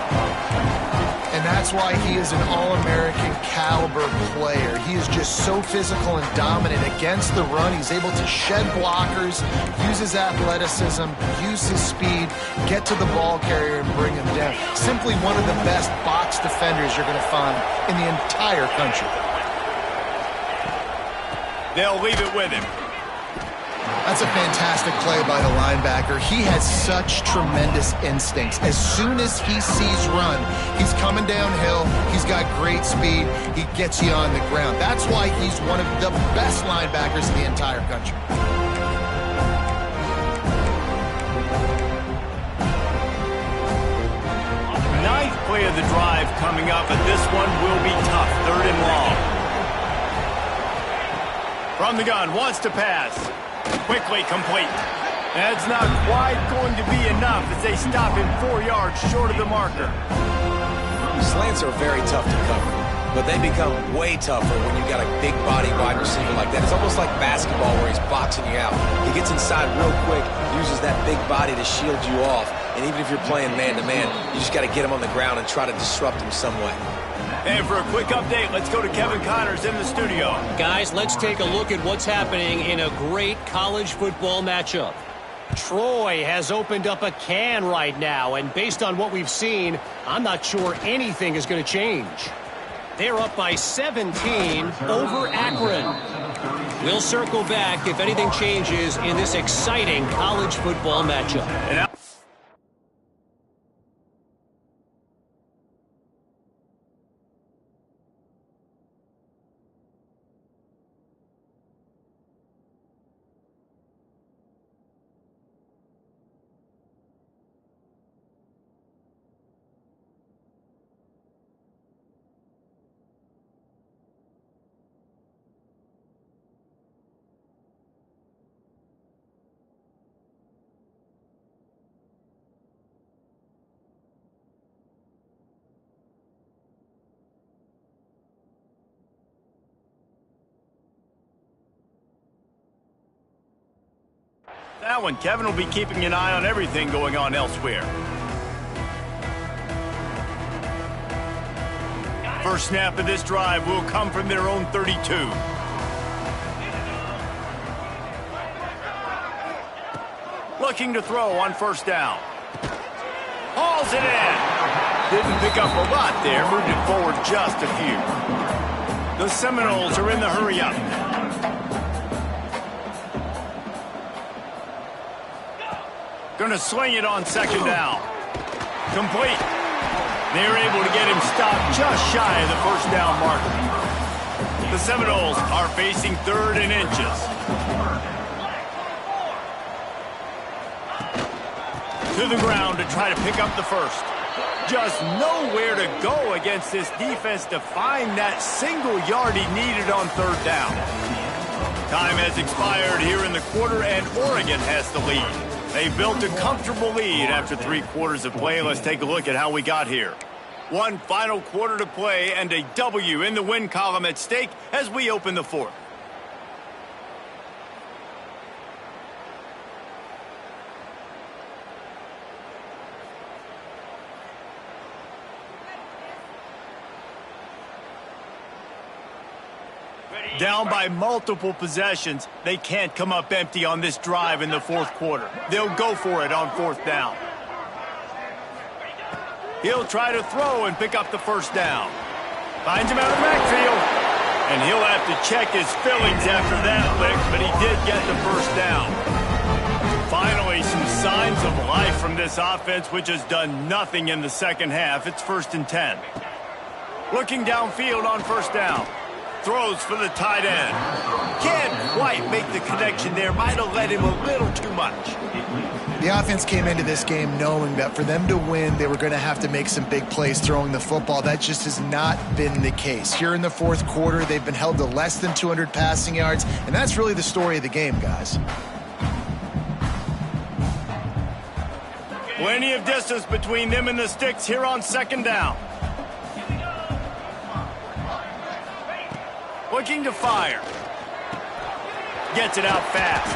And that's why he is an All-American caliber player. He is just so physical and dominant against the run. He's able to shed blockers, use his athleticism, use his speed, get to the ball carrier and bring him down. Simply one of the best box defenders you're going to find in the entire country. They'll leave it with him. That's a fantastic play by the linebacker. He has such tremendous instincts. As soon as he sees run, he's coming downhill. He's got great speed. He gets you on the ground. That's why he's one of the best linebackers in the entire country. Ninth play of the drive coming up, and this one will be tough. 3rd and long. From the gun, wants to pass. Quickly complete. That's not quite going to be enough as they stop him 4 yards short of the marker. Slants are very tough to cover, but they become way tougher when you've got a big body wide receiver like that. It's almost like basketball where he's boxing you out. He gets inside real quick, uses that big body to shield you off, and even if you're playing man-to-man, you just got to get him on the ground and try to disrupt him some way. And for a quick update, let's go to Kevin Connors in the studio. Guys, let's take a look at what's happening in a great college football matchup. Troy has opened up a can right now, and based on what we've seen, I'm not sure anything is going to change. They're up by 17 over Akron. We'll circle back if anything changes in this exciting college football matchup. That one, Kevin will be keeping an eye on everything going on elsewhere. First snap of this drive will come from their own 32. Looking to throw on 1st down. Hauls it in. Didn't pick up a lot there, moved it forward just a few. The Seminoles are in the hurry-up. Going to sling it on 2nd down. Complete. They're able to get him stopped just shy of the 1st down marker. The Seminoles are facing 3rd and inches. To the ground to try to pick up the 1st. Just nowhere to go against this defense to find that single yard he needed on 3rd down. Time has expired here in the quarter, and Oregon has the lead. They built a comfortable lead after 3 quarters of play. Let's take a look at how we got here. One final quarter to play and a W in the win column at stake as we open the 4th. Down by multiple possessions, they can't come up empty on this drive in the 4th quarter. They'll go for it on 4th down. He'll try to throw and pick up the 1st down. Finds him out of the backfield. And he'll have to check his fillings after that lick, but he did get the 1st down. Finally, some signs of life from this offense, which has done nothing in the 2nd half. It's 1st and 10. Looking downfield on 1st down. Throws for the tight end. Can't quite make the connection there. Might have led him a little too much. The offense came into this game knowing that for them to win, they were going to have to make some big plays throwing the football. That just has not been the case. Here in the 4th quarter, they've been held to less than 200 passing yards, and that's really the story of the game, guys. Plenty of distance between them and the sticks here on second down. Looking to fire. Gets it out fast.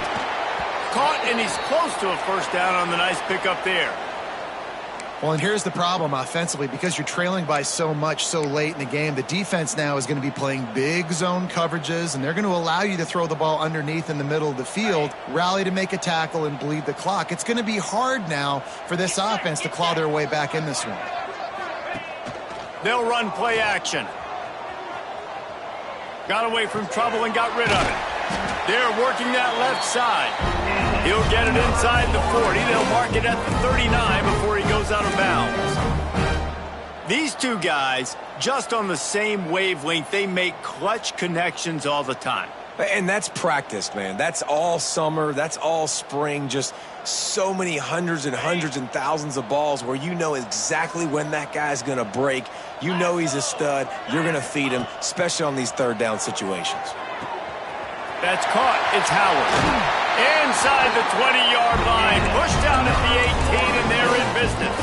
Caught, and he's close to a first down on the nice pickup there. Well, and here's the problem offensively. Because you're trailing by so much so late in the game, the defense now is going to be playing big zone coverages, and they're going to allow you to throw the ball underneath in the middle of the field, rally to make a tackle, and bleed the clock. It's going to be hard now for this offense to claw their way back in this one. They'll run play action. Got away from trouble and got rid of it. They're working that left side. He'll get it inside the 40. They'll mark it at the 39 before he goes out of bounds. These two guys, just on the same wavelength, they make clutch connections all the time. And that's practice, man. That's all summer. That's all spring. Just so many hundreds and thousands of balls where you know exactly when that guy's going to break. You know he's a stud. You're going to feed him, especially on these third down situations. That's caught. It's Howard. Inside the 20-yard line. Pushed down at the 18, and they're in business.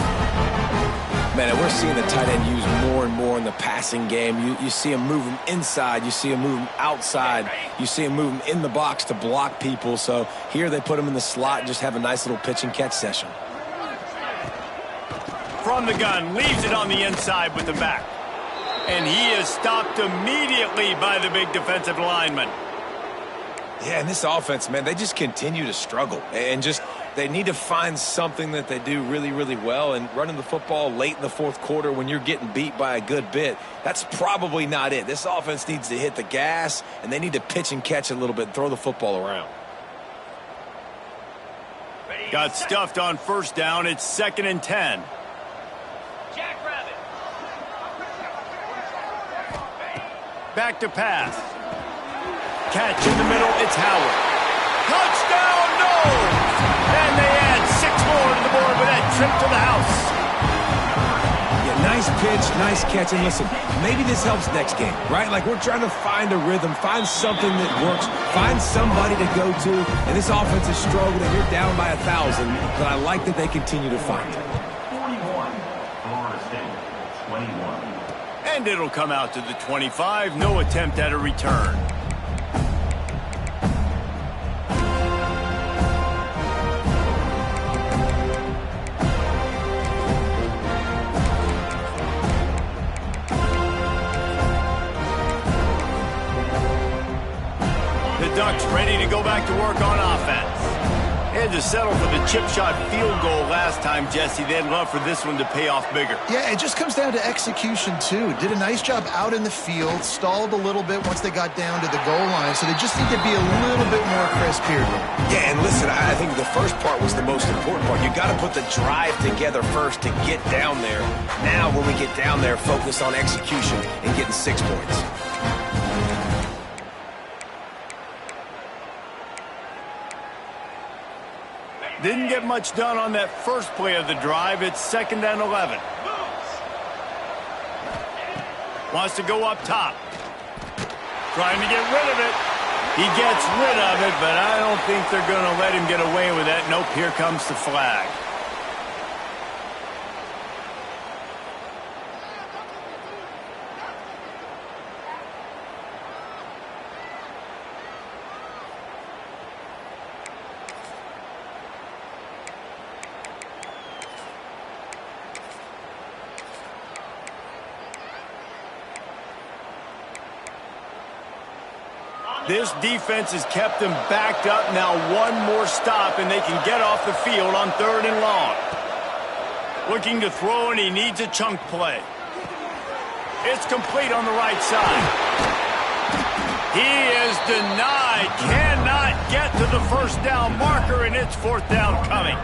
Man, and we're seeing the tight end used more and more in the passing game. You see him move him inside. You see him move him outside. You see him move him in the box to block people. So here they put him in the slot and just have a nice little pitch and catch session. From the gun, leaves it on the inside with the back. And he is stopped immediately by the big defensive lineman. Yeah, and this offense, man, they just continue to struggle. And just they need to find something that they do really, really well. And running the football late in the fourth quarter when you're getting beat by a good bit, that's probably not it. This offense needs to hit the gas, and they need to pitch and catch a little bit and throw the football around. Got stuffed on first down. It's 2nd and 10. Back to pass. Catch in the middle, it's Howard. Touchdown, no! And they add 6 more to the board with that trip to the house. Yeah, nice pitch, nice catch. And listen, maybe this helps next game, right? Like we're trying to find a rhythm, find something that works, find somebody to go to. And this offense is struggling, and you're down by 1,000. But I like that they continue to find it. 41, Florida State, 21. And it'll come out to the 25. No attempt at a return. Ducks ready to go back to work on offense. Had to settle for the chip shot field goal last time, Jesse. They'd love for this one to pay off bigger. Yeah, it just comes down to execution, too. Did a nice job out in the field, stalled a little bit once they got down to the goal line, so they just need to be a little bit more crisp here. Yeah, and listen, I think the first part was the most important part. You got to put the drive together first to get down there. Now, when we get down there, focus on execution and getting 6 points. Didn't get much done on that first play of the drive. It's 2nd and 11. Wants to go up top. Trying to get rid of it. He gets rid of it, but I don't think they're going to let him get away with that. Nope, here comes the flag. This defense has kept them backed up. Now one more stop, and they can get off the field on 3rd and long. Looking to throw, and he needs a chunk play. It's complete on the right side. He is denied. Cannot get to the first down marker, and it's 4th down coming.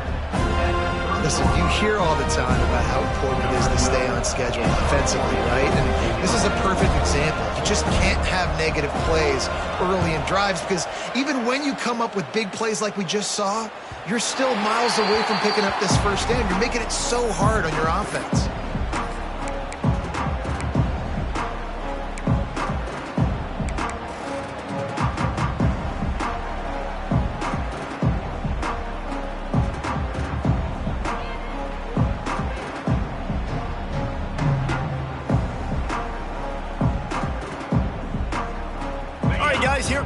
Listen, you hear all the time about how important it is to stay on schedule offensively, right? And this is a perfect example. You just can't have negative plays early in drives because even when you come up with big plays like we just saw, you're still miles away from picking up this first down. You're making it so hard on your offense.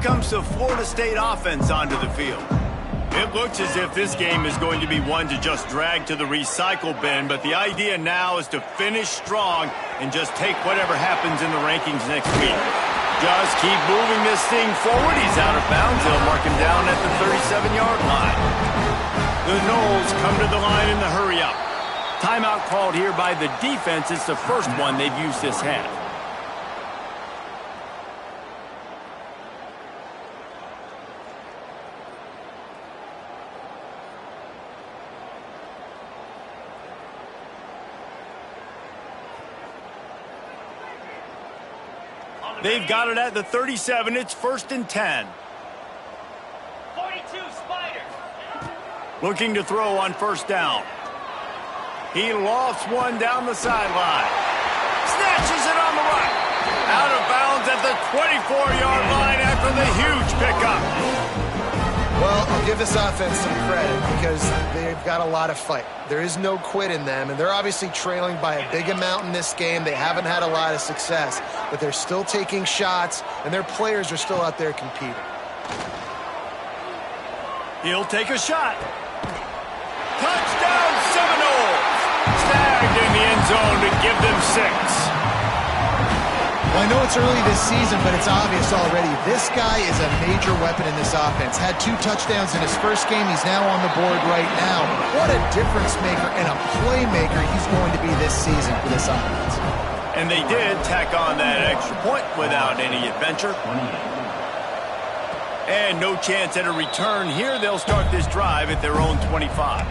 comes the Florida State offense onto the field. It looks as if this game is going to be one to just drag to the recycle bin, but the idea now is to finish strong and just take whatever happens in the rankings next week. Just keep moving this thing forward. He's out of bounds. They'll mark him down at the 37-yard line. The Noles come to the line in the hurry-up. Timeout called here by the defense. It's the first one they've used this half. They've got it at the 37. It's 1st and 10. 42 Spiders. Looking to throw on 1st down. He lofts one down the sideline. Snatches it on the right. Out of bounds at the 24-yard line after the huge pickup. Well, I'll give this offense some credit because they've got a lot of fight. There is no quit in them, and they're obviously trailing by a big amount in this game. They haven't had a lot of success, but they're still taking shots, and their players are still out there competing. He'll take a shot. Touchdown, Seminoles! Snagged in the end zone to give them 6. Well, I know it's early this season, but it's obvious already. This guy is a major weapon in this offense. Had 2 touchdowns in his first game. He's now on the board right now. What a difference maker and a playmaker he's going to be this season for this offense. And they did tack on that extra point without any adventure. And no chance at a return here. They'll start this drive at their own 25.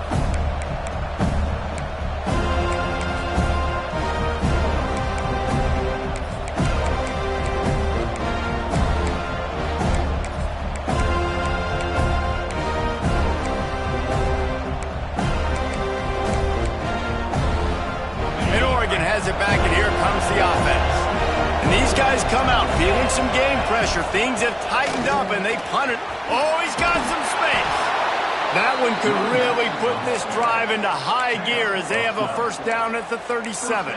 Has it back, and here comes the offense. And these guys come out feeling some game pressure. Things have tightened up, and they punt it. Oh, he's got some space. That one could really put this drive into high gear as they have a 1st down at the 37.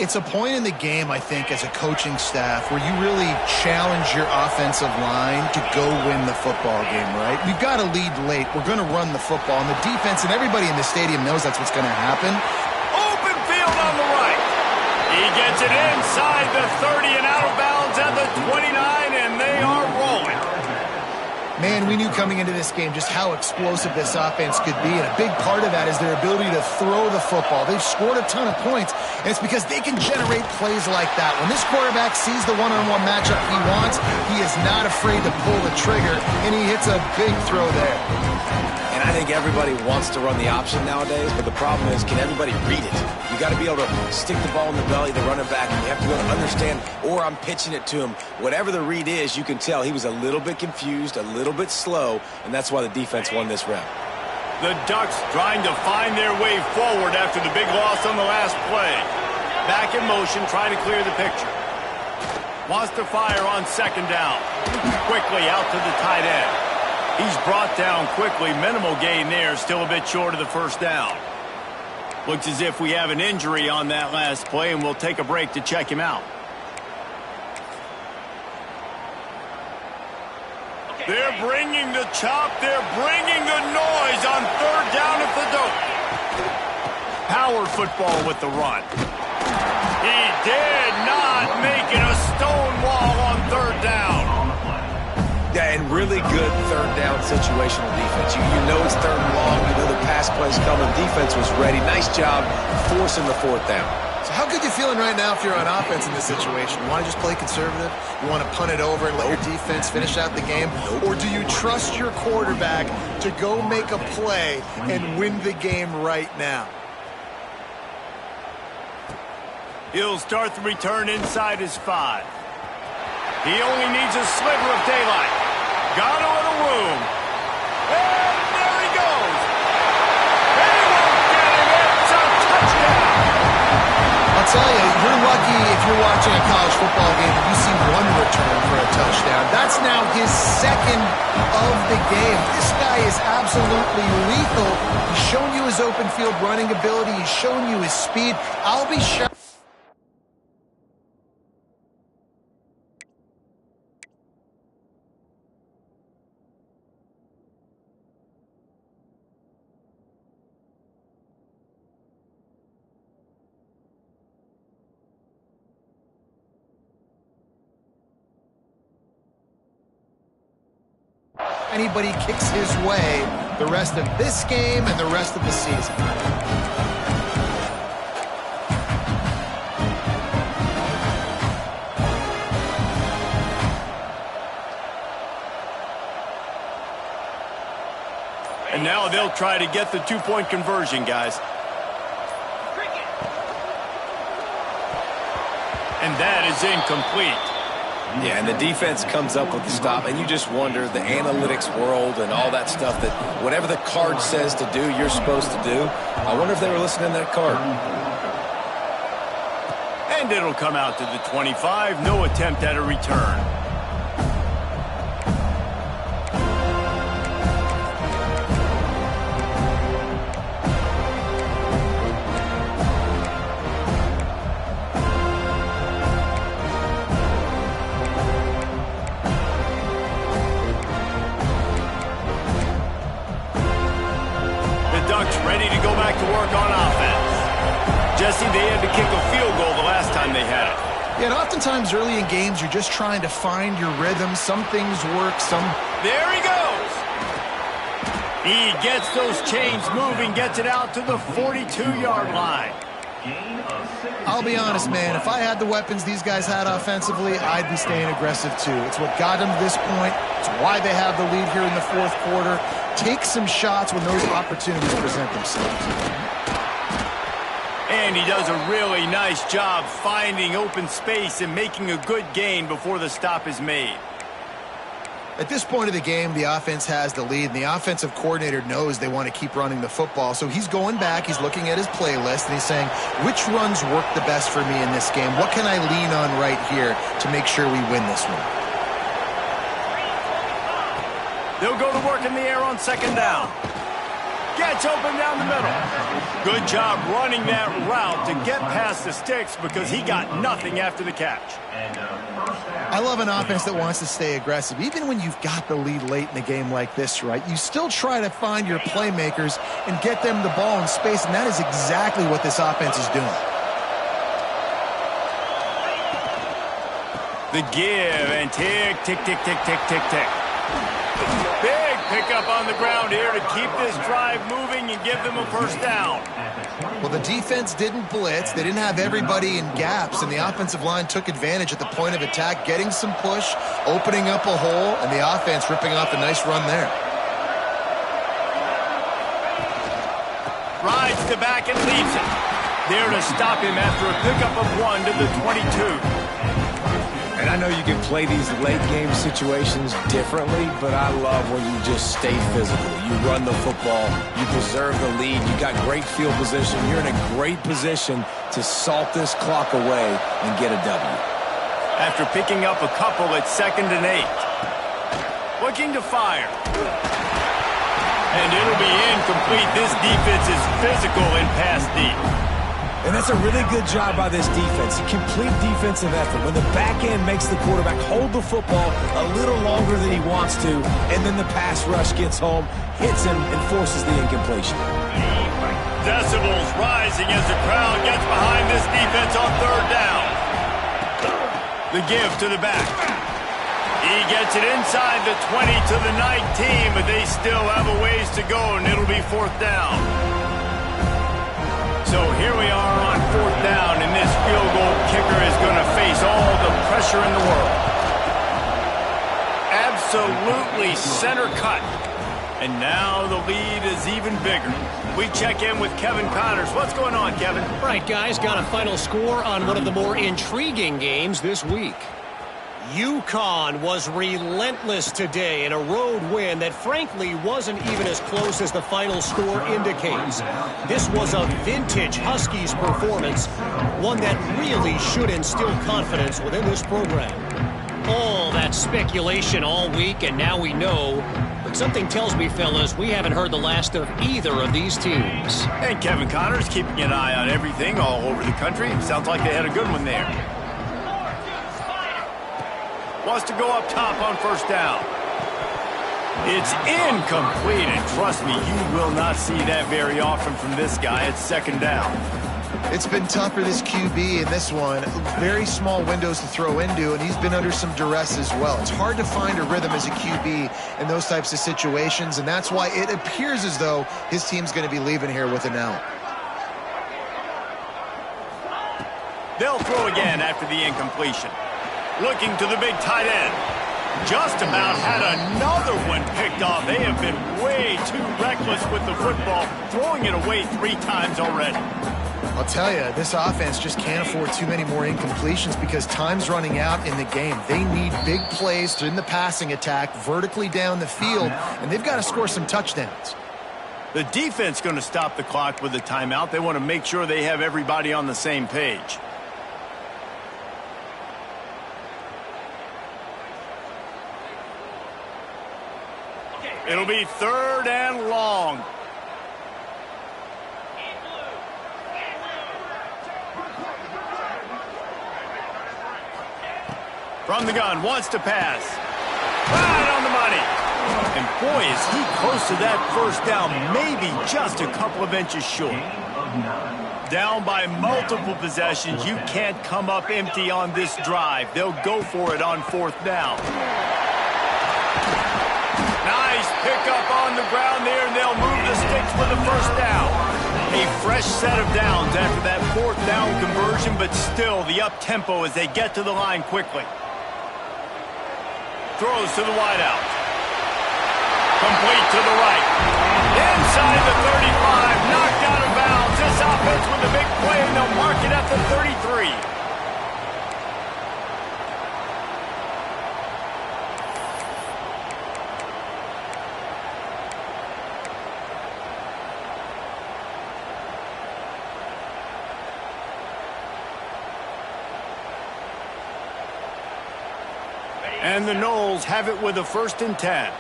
It's a point in the game, I think, as a coaching staff where you really challenge your offensive line to go win the football game, right? We've got to lead late. We're going to run the football, and the defense and everybody in the stadium knows that's what's going to happen. On the right. He gets it inside the 30 and out of bounds at the 29, and they are rolling. Man, we knew coming into this game just how explosive this offense could be, and a big part of that is their ability to throw the football. They've scored a ton of points, and it's because they can generate plays like that. When this quarterback sees the one-on-one matchup he wants, he is not afraid to pull the trigger, and he hits a big throw there. And I think everybody wants to run the option nowadays, but the problem is, can everybody read it? You got to be able to stick the ball in the belly of the running back, and you have to be able to understand, or I'm pitching it to him. Whatever the read is, you can tell he was a little bit confused, a little bit slow, and that's why the defense won this round. The Ducks trying to find their way forward after the big loss on the last play. Back in motion, trying to clear the picture. Wants to fire on 2nd down. Quickly out to the tight end. He's brought down quickly. Minimal gain there. Still a bit short of the 1st down. Looks as if we have an injury on that last play, and we'll take a break to check him out. They're bringing the chop. They're bringing the noise on 3rd down at the dope. Power football with the run. He did not make it a stone wall on 3rd down. Yeah, and really good 3rd down situational defense. You know it's 3rd and long. You know the pass play's coming. Defense was ready. Nice job forcing the 4th down. So how good you feeling right now if you're on offense in this situation? You want to just play conservative? You want to punt it over and let your defense finish out the game? Or do you trust your quarterback to go make a play and win the game right now? He'll start the return inside his 5. He only needs a sliver of daylight. Got a little room. And there he goes. He won't get it. It's a touchdown. I'll tell you, you're lucky if you're watching a college football game and you see one return for a touchdown. That's now his 2nd of the game. This guy is absolutely lethal. He's shown you his open field running ability. He's shown you his speed. I'll be shocked. anybody kicks his way the rest of this game and the rest of the season. And now they'll try to get the two-point conversion, guys. And that is incomplete. Yeah, and the defense comes up with the stop, and you just wonder, the analytics world and all that stuff, that whatever the card says to do, you're supposed to do. I wonder if they were listening to that card. And it'll come out to the 25. No attempt at a return. Ready to go back to work on offense. Jesse, they had to kick a field goal the last time they had it. Yeah, and oftentimes early in games, you're just trying to find your rhythm. Some things work, some... There he goes! He gets those chains moving, gets it out to the 42-yard line. I'll be honest, man, if I had the weapons these guys had offensively, I'd be staying aggressive too. It's what got them to this point. It's why they have the lead here in the fourth quarter. Take some shots when those opportunities present themselves. And he does a really nice job finding open space and making a good gain before the stop is made. At this point of the game, the offense has the lead, and the offensive coordinator knows they want to keep running the football. So he's going back, he's looking at his playlist, and he's saying, which runs work the best for me in this game? What can I lean on right here to make sure we win this one? They'll go to work in the air on second down. Gets open down the middle. Good job running that route to get past the sticks because he got nothing after the catch. I love an offense that wants to stay aggressive. Even when you've got the lead late in a game like this, right, you still try to find your playmakers and get them the ball in space, and that is exactly what this offense is doing. The give and tick, tick, tick, tick, tick, tick, tick. Big pickup on the ground here to keep this drive moving and give them a first down. Well, the defense didn't blitz. They didn't have everybody in gaps, and the offensive line took advantage at the point of attack, getting some push, opening up a hole, and the offense ripping off a nice run there. Rides the back and leaves it. There to stop him after a pickup of 1 to the 22. And I know you can play these late game situations differently, but I love when you just stay physical. You run the football, you preserve the lead, you got great field position. You're in a great position to salt this clock away and get a W. After picking up a couple at 2nd and 8. Looking to fire. And it'll be incomplete. This defense is physical and pass deep. And that's a really good job by this defense. A complete defensive effort. When the back end makes the quarterback hold the football a little longer than he wants to, and then the pass rush gets home, hits him, and forces the incompletion. Decibels rising as the crowd gets behind this defense on 3rd down. The give to the back. He gets it inside the 20 to the 19, but they still have a ways to go, and it'll be 4th down. So here we are on 4th down, and this field goal kicker is going to face all the pressure in the world. Absolutely center cut. And now the lead is even bigger. We check in with Kevin Connors. What's going on, Kevin? All right, guys, got a final score on one of the more intriguing games this week. UConn was relentless today in a road win that frankly wasn't even as close as the final score indicates. This was a vintage Huskies performance, one that really should instill confidence within this program. All that speculation all week, and now we know. But something tells me, fellas, we haven't heard the last of either of these teams. And Kevin Connors keeping an eye on everything all over the country. Sounds like they had a good one there. Wants to go up top on 1st down. It's incomplete, and trust me, you will not see that very often from this guy at 2nd down. It's been tough for this QB in this one. Very small windows to throw into, and he's been under some duress as well. It's hard to find a rhythm as a QB in those types of situations, and that's why it appears as though his team's going to be leaving here with an L. They'll throw again after the incompletion. Looking to the big tight end. Just about had another one picked off. They have been way too reckless with the football, throwing it away 3 times already. I'll tell you, this offense just can't afford too many more incompletions because time's running out in the game. They need big plays in the passing attack, vertically down the field, and they've got to score some touchdowns. The defense going to stop the clock with a timeout. They want to make sure they have everybody on the same page. It'll be 3rd and long. From the gun, wants to pass. Right on the money. And boy, is he close to that first down, maybe just a couple of inches short. Down by multiple possessions, you can't come up empty on this drive. They'll go for it on 4th down. Nice pickup on the ground there, and they'll move the sticks for the first down. A fresh set of downs after that 4th down conversion, but still the up-tempo as they get to the line quickly. Throws to the wideout. Complete to the right. Inside the 35, knocked out of bounds. This offense with a big play, and they'll mark it at the 33. And the Noles have it with a 1st and 10.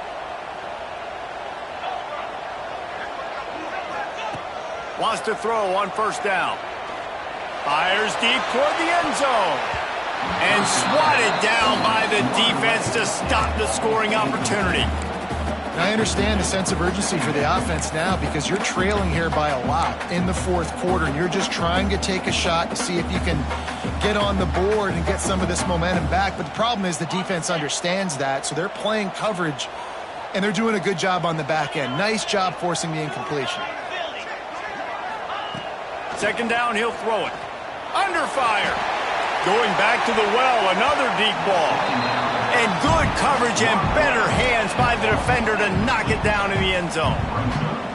Wants to throw on 1st down. Fires deep toward the end zone. And swatted down by the defense to stop the scoring opportunity. I understand the sense of urgency for the offense now because you're trailing here by a lot in the 4th quarter, and you're just trying to take a shot to see if you can get on the board and get some of this momentum back. But the problem is the defense understands that, so they're playing coverage, and they're doing a good job on the back end. Nice job forcing the incompletion. 2nd down, he'll throw it. Under fire. Going back to the well, another deep ball. And good coverage and better hands by the defender to knock it down in the end zone.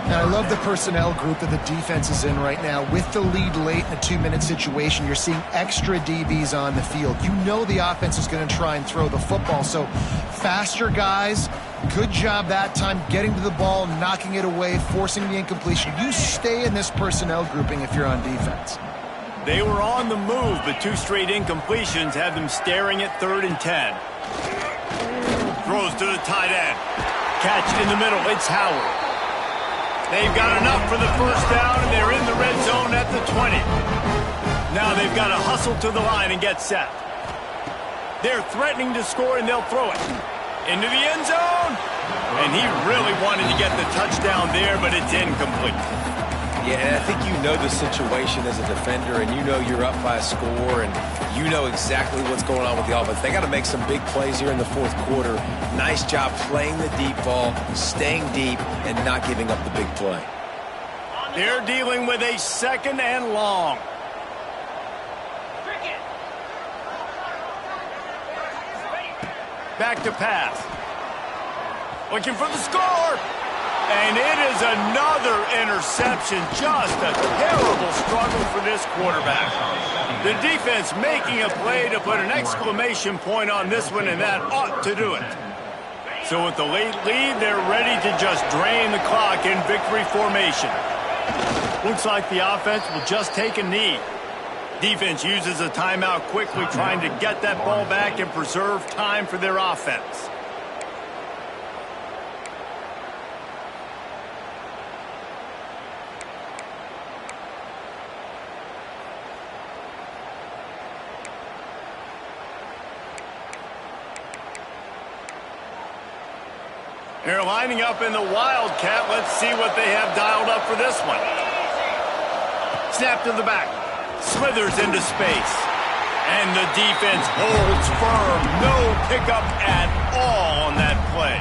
Now, I love the personnel group that the defense is in right now. With the lead late in a 2-minute situation, you're seeing extra DBs on the field. You know the offense is going to try and throw the football. So faster guys, good job that time getting to the ball, knocking it away, forcing the incompletion. You stay in this personnel grouping if you're on defense. They were on the move, but 2 straight incompletions have them staring at 3rd and 10. Throws to the tight end. Catch in the middle. It's Howard. They've got enough for the 1st down, and they're in the red zone at the 20. Now they've got to hustle to the line and get set. They're threatening to score, and they'll throw it. Into the end zone. And he really wanted to get the touchdown there, but it's incomplete. Yeah, and I think you know the situation as a defender, and you know you're up by a score, and you know exactly what's going on with the offense. They got to make some big plays here in the 4th quarter. Nice job playing the deep ball, staying deep, and not giving up the big play. They're dealing with a 2nd and long. Back to pass. Looking for the score. And it is another interception. Just a terrible struggle for this quarterback. The defense making a play to put an exclamation point on this one, and that ought to do it. So with the late lead, they're ready to just drain the clock in victory formation. Looks like the offense will just take a knee. Defense uses a timeout quickly, trying to get that ball back and preserve time for their offense. They're lining up in the Wildcat. Let's see what they have dialed up for this one. Snap to the back. Slithers into space. And the defense holds firm. No pickup at all on that play.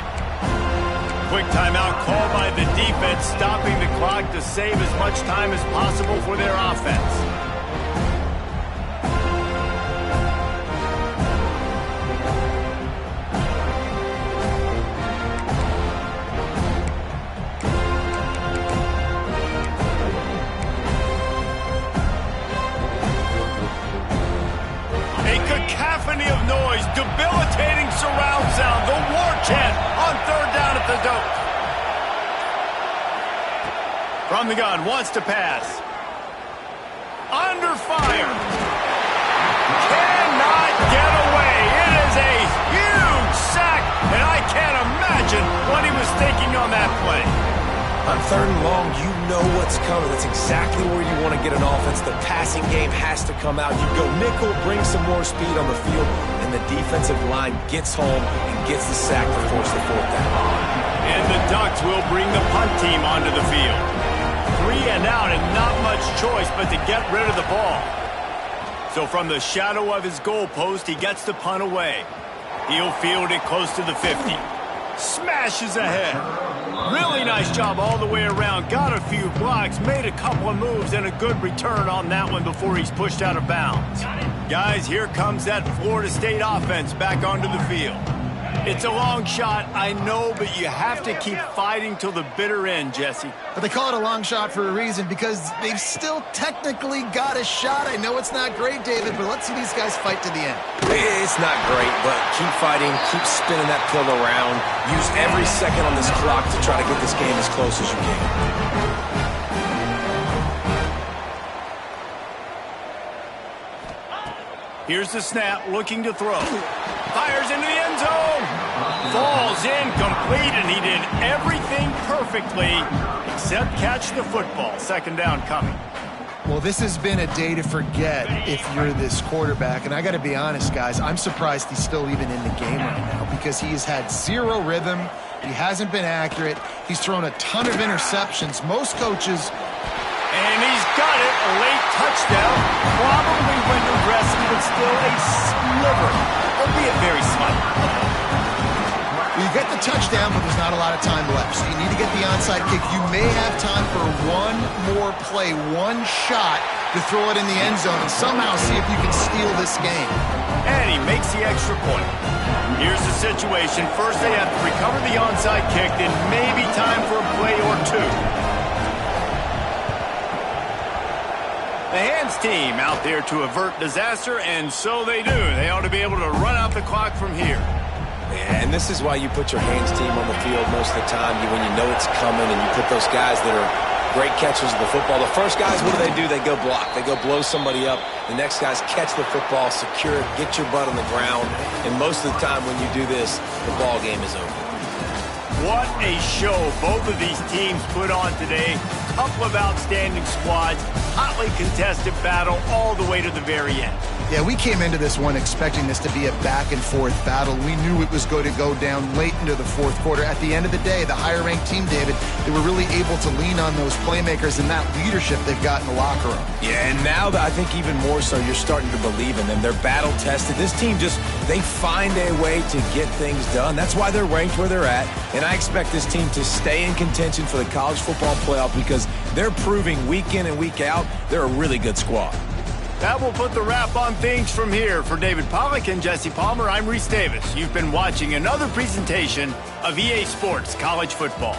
Quick timeout called by the defense, stopping the clock to save as much time as possible for their offense. Cacophony of noise, debilitating surround sound, the war chant on third down at the dope. From the gun, wants to pass. Under fire. Cannot get away. It is a huge sack, and I can't imagine what he was thinking on that play. On third and long, you know what's coming. That's exactly where you want to get an offense. The passing game has to come out. You go nickel, bring some more speed on the field, and the defensive line gets home and gets the sack to force the fourth down. And the Ducks will bring the punt team onto the field. 3 and out and not much choice but to get rid of the ball. So from the shadow of his goalpost, he gets the punt away. He'll field it close to the 50. Smashes ahead. Really nice job all the way around. Got a few blocks, made a couple of moves, and a good return on that one before he's pushed out of bounds. Guys, here comes that Florida State offense back onto the field. It's a long shot, I know, but you have to keep fighting till the bitter end, Jesse. But they call it a long shot for a reason, because they've still technically got a shot. I know it's not great, David, but let's see these guys fight to the end. It's not great, but keep fighting, keep spinning that pill around. Use every second on this clock to try to get this game as close as you can. Here's the snap, looking to throw. Fires into the end zone. Falls incomplete, and he did everything perfectly except catch the football. Second down coming. Well, this has been a day to forget if you're this quarterback. And I got to be honest, guys, I'm surprised he's still even in the game right now because he has had zero rhythm. He hasn't been accurate. He's thrown a ton of interceptions. Most coaches... And he's got it, a late touchdown. Probably window dressing, but still a sliver, albeit very slight. You get the touchdown, but there's not a lot of time left. So you need to get the onside kick. You may have time for one more play, one shot to throw it in the end zone and somehow see if you can steal this game. And he makes the extra point. Here's the situation. First they have to recover the onside kick, then maybe time for a play or two. The hands team out there to avert disaster, and so they do. They ought to be able to run out the clock from here. And this is why you put your hands team on the field most of the time. When you know it's coming and you put those guys that are great catchers of the football. The first guys, what do? They go block. They go blow somebody up. The next guys catch the football, secure it, get your butt on the ground. And most of the time when you do this, the ball game is over. What a show both of these teams put on today. Couple of outstanding squads, hotly contested battle all the way to the very end. Yeah, we came into this one expecting this to be a back-and-forth battle. We knew it was going to go down late into the fourth quarter. At the end of the day, the higher-ranked team, David, they were really able to lean on those playmakers and that leadership they've got in the locker room. Yeah, and now I think even more so, you're starting to believe in them. They're battle-tested. This team they find a way to get things done. That's why they're ranked where they're at. And I expect this team to stay in contention for the college football playoff because they're proving week in and week out they're a really good squad. That will put the wrap on things from here. For David Pollack and Jesse Palmer, I'm Reese Davis. You've been watching another presentation of EA Sports College Football.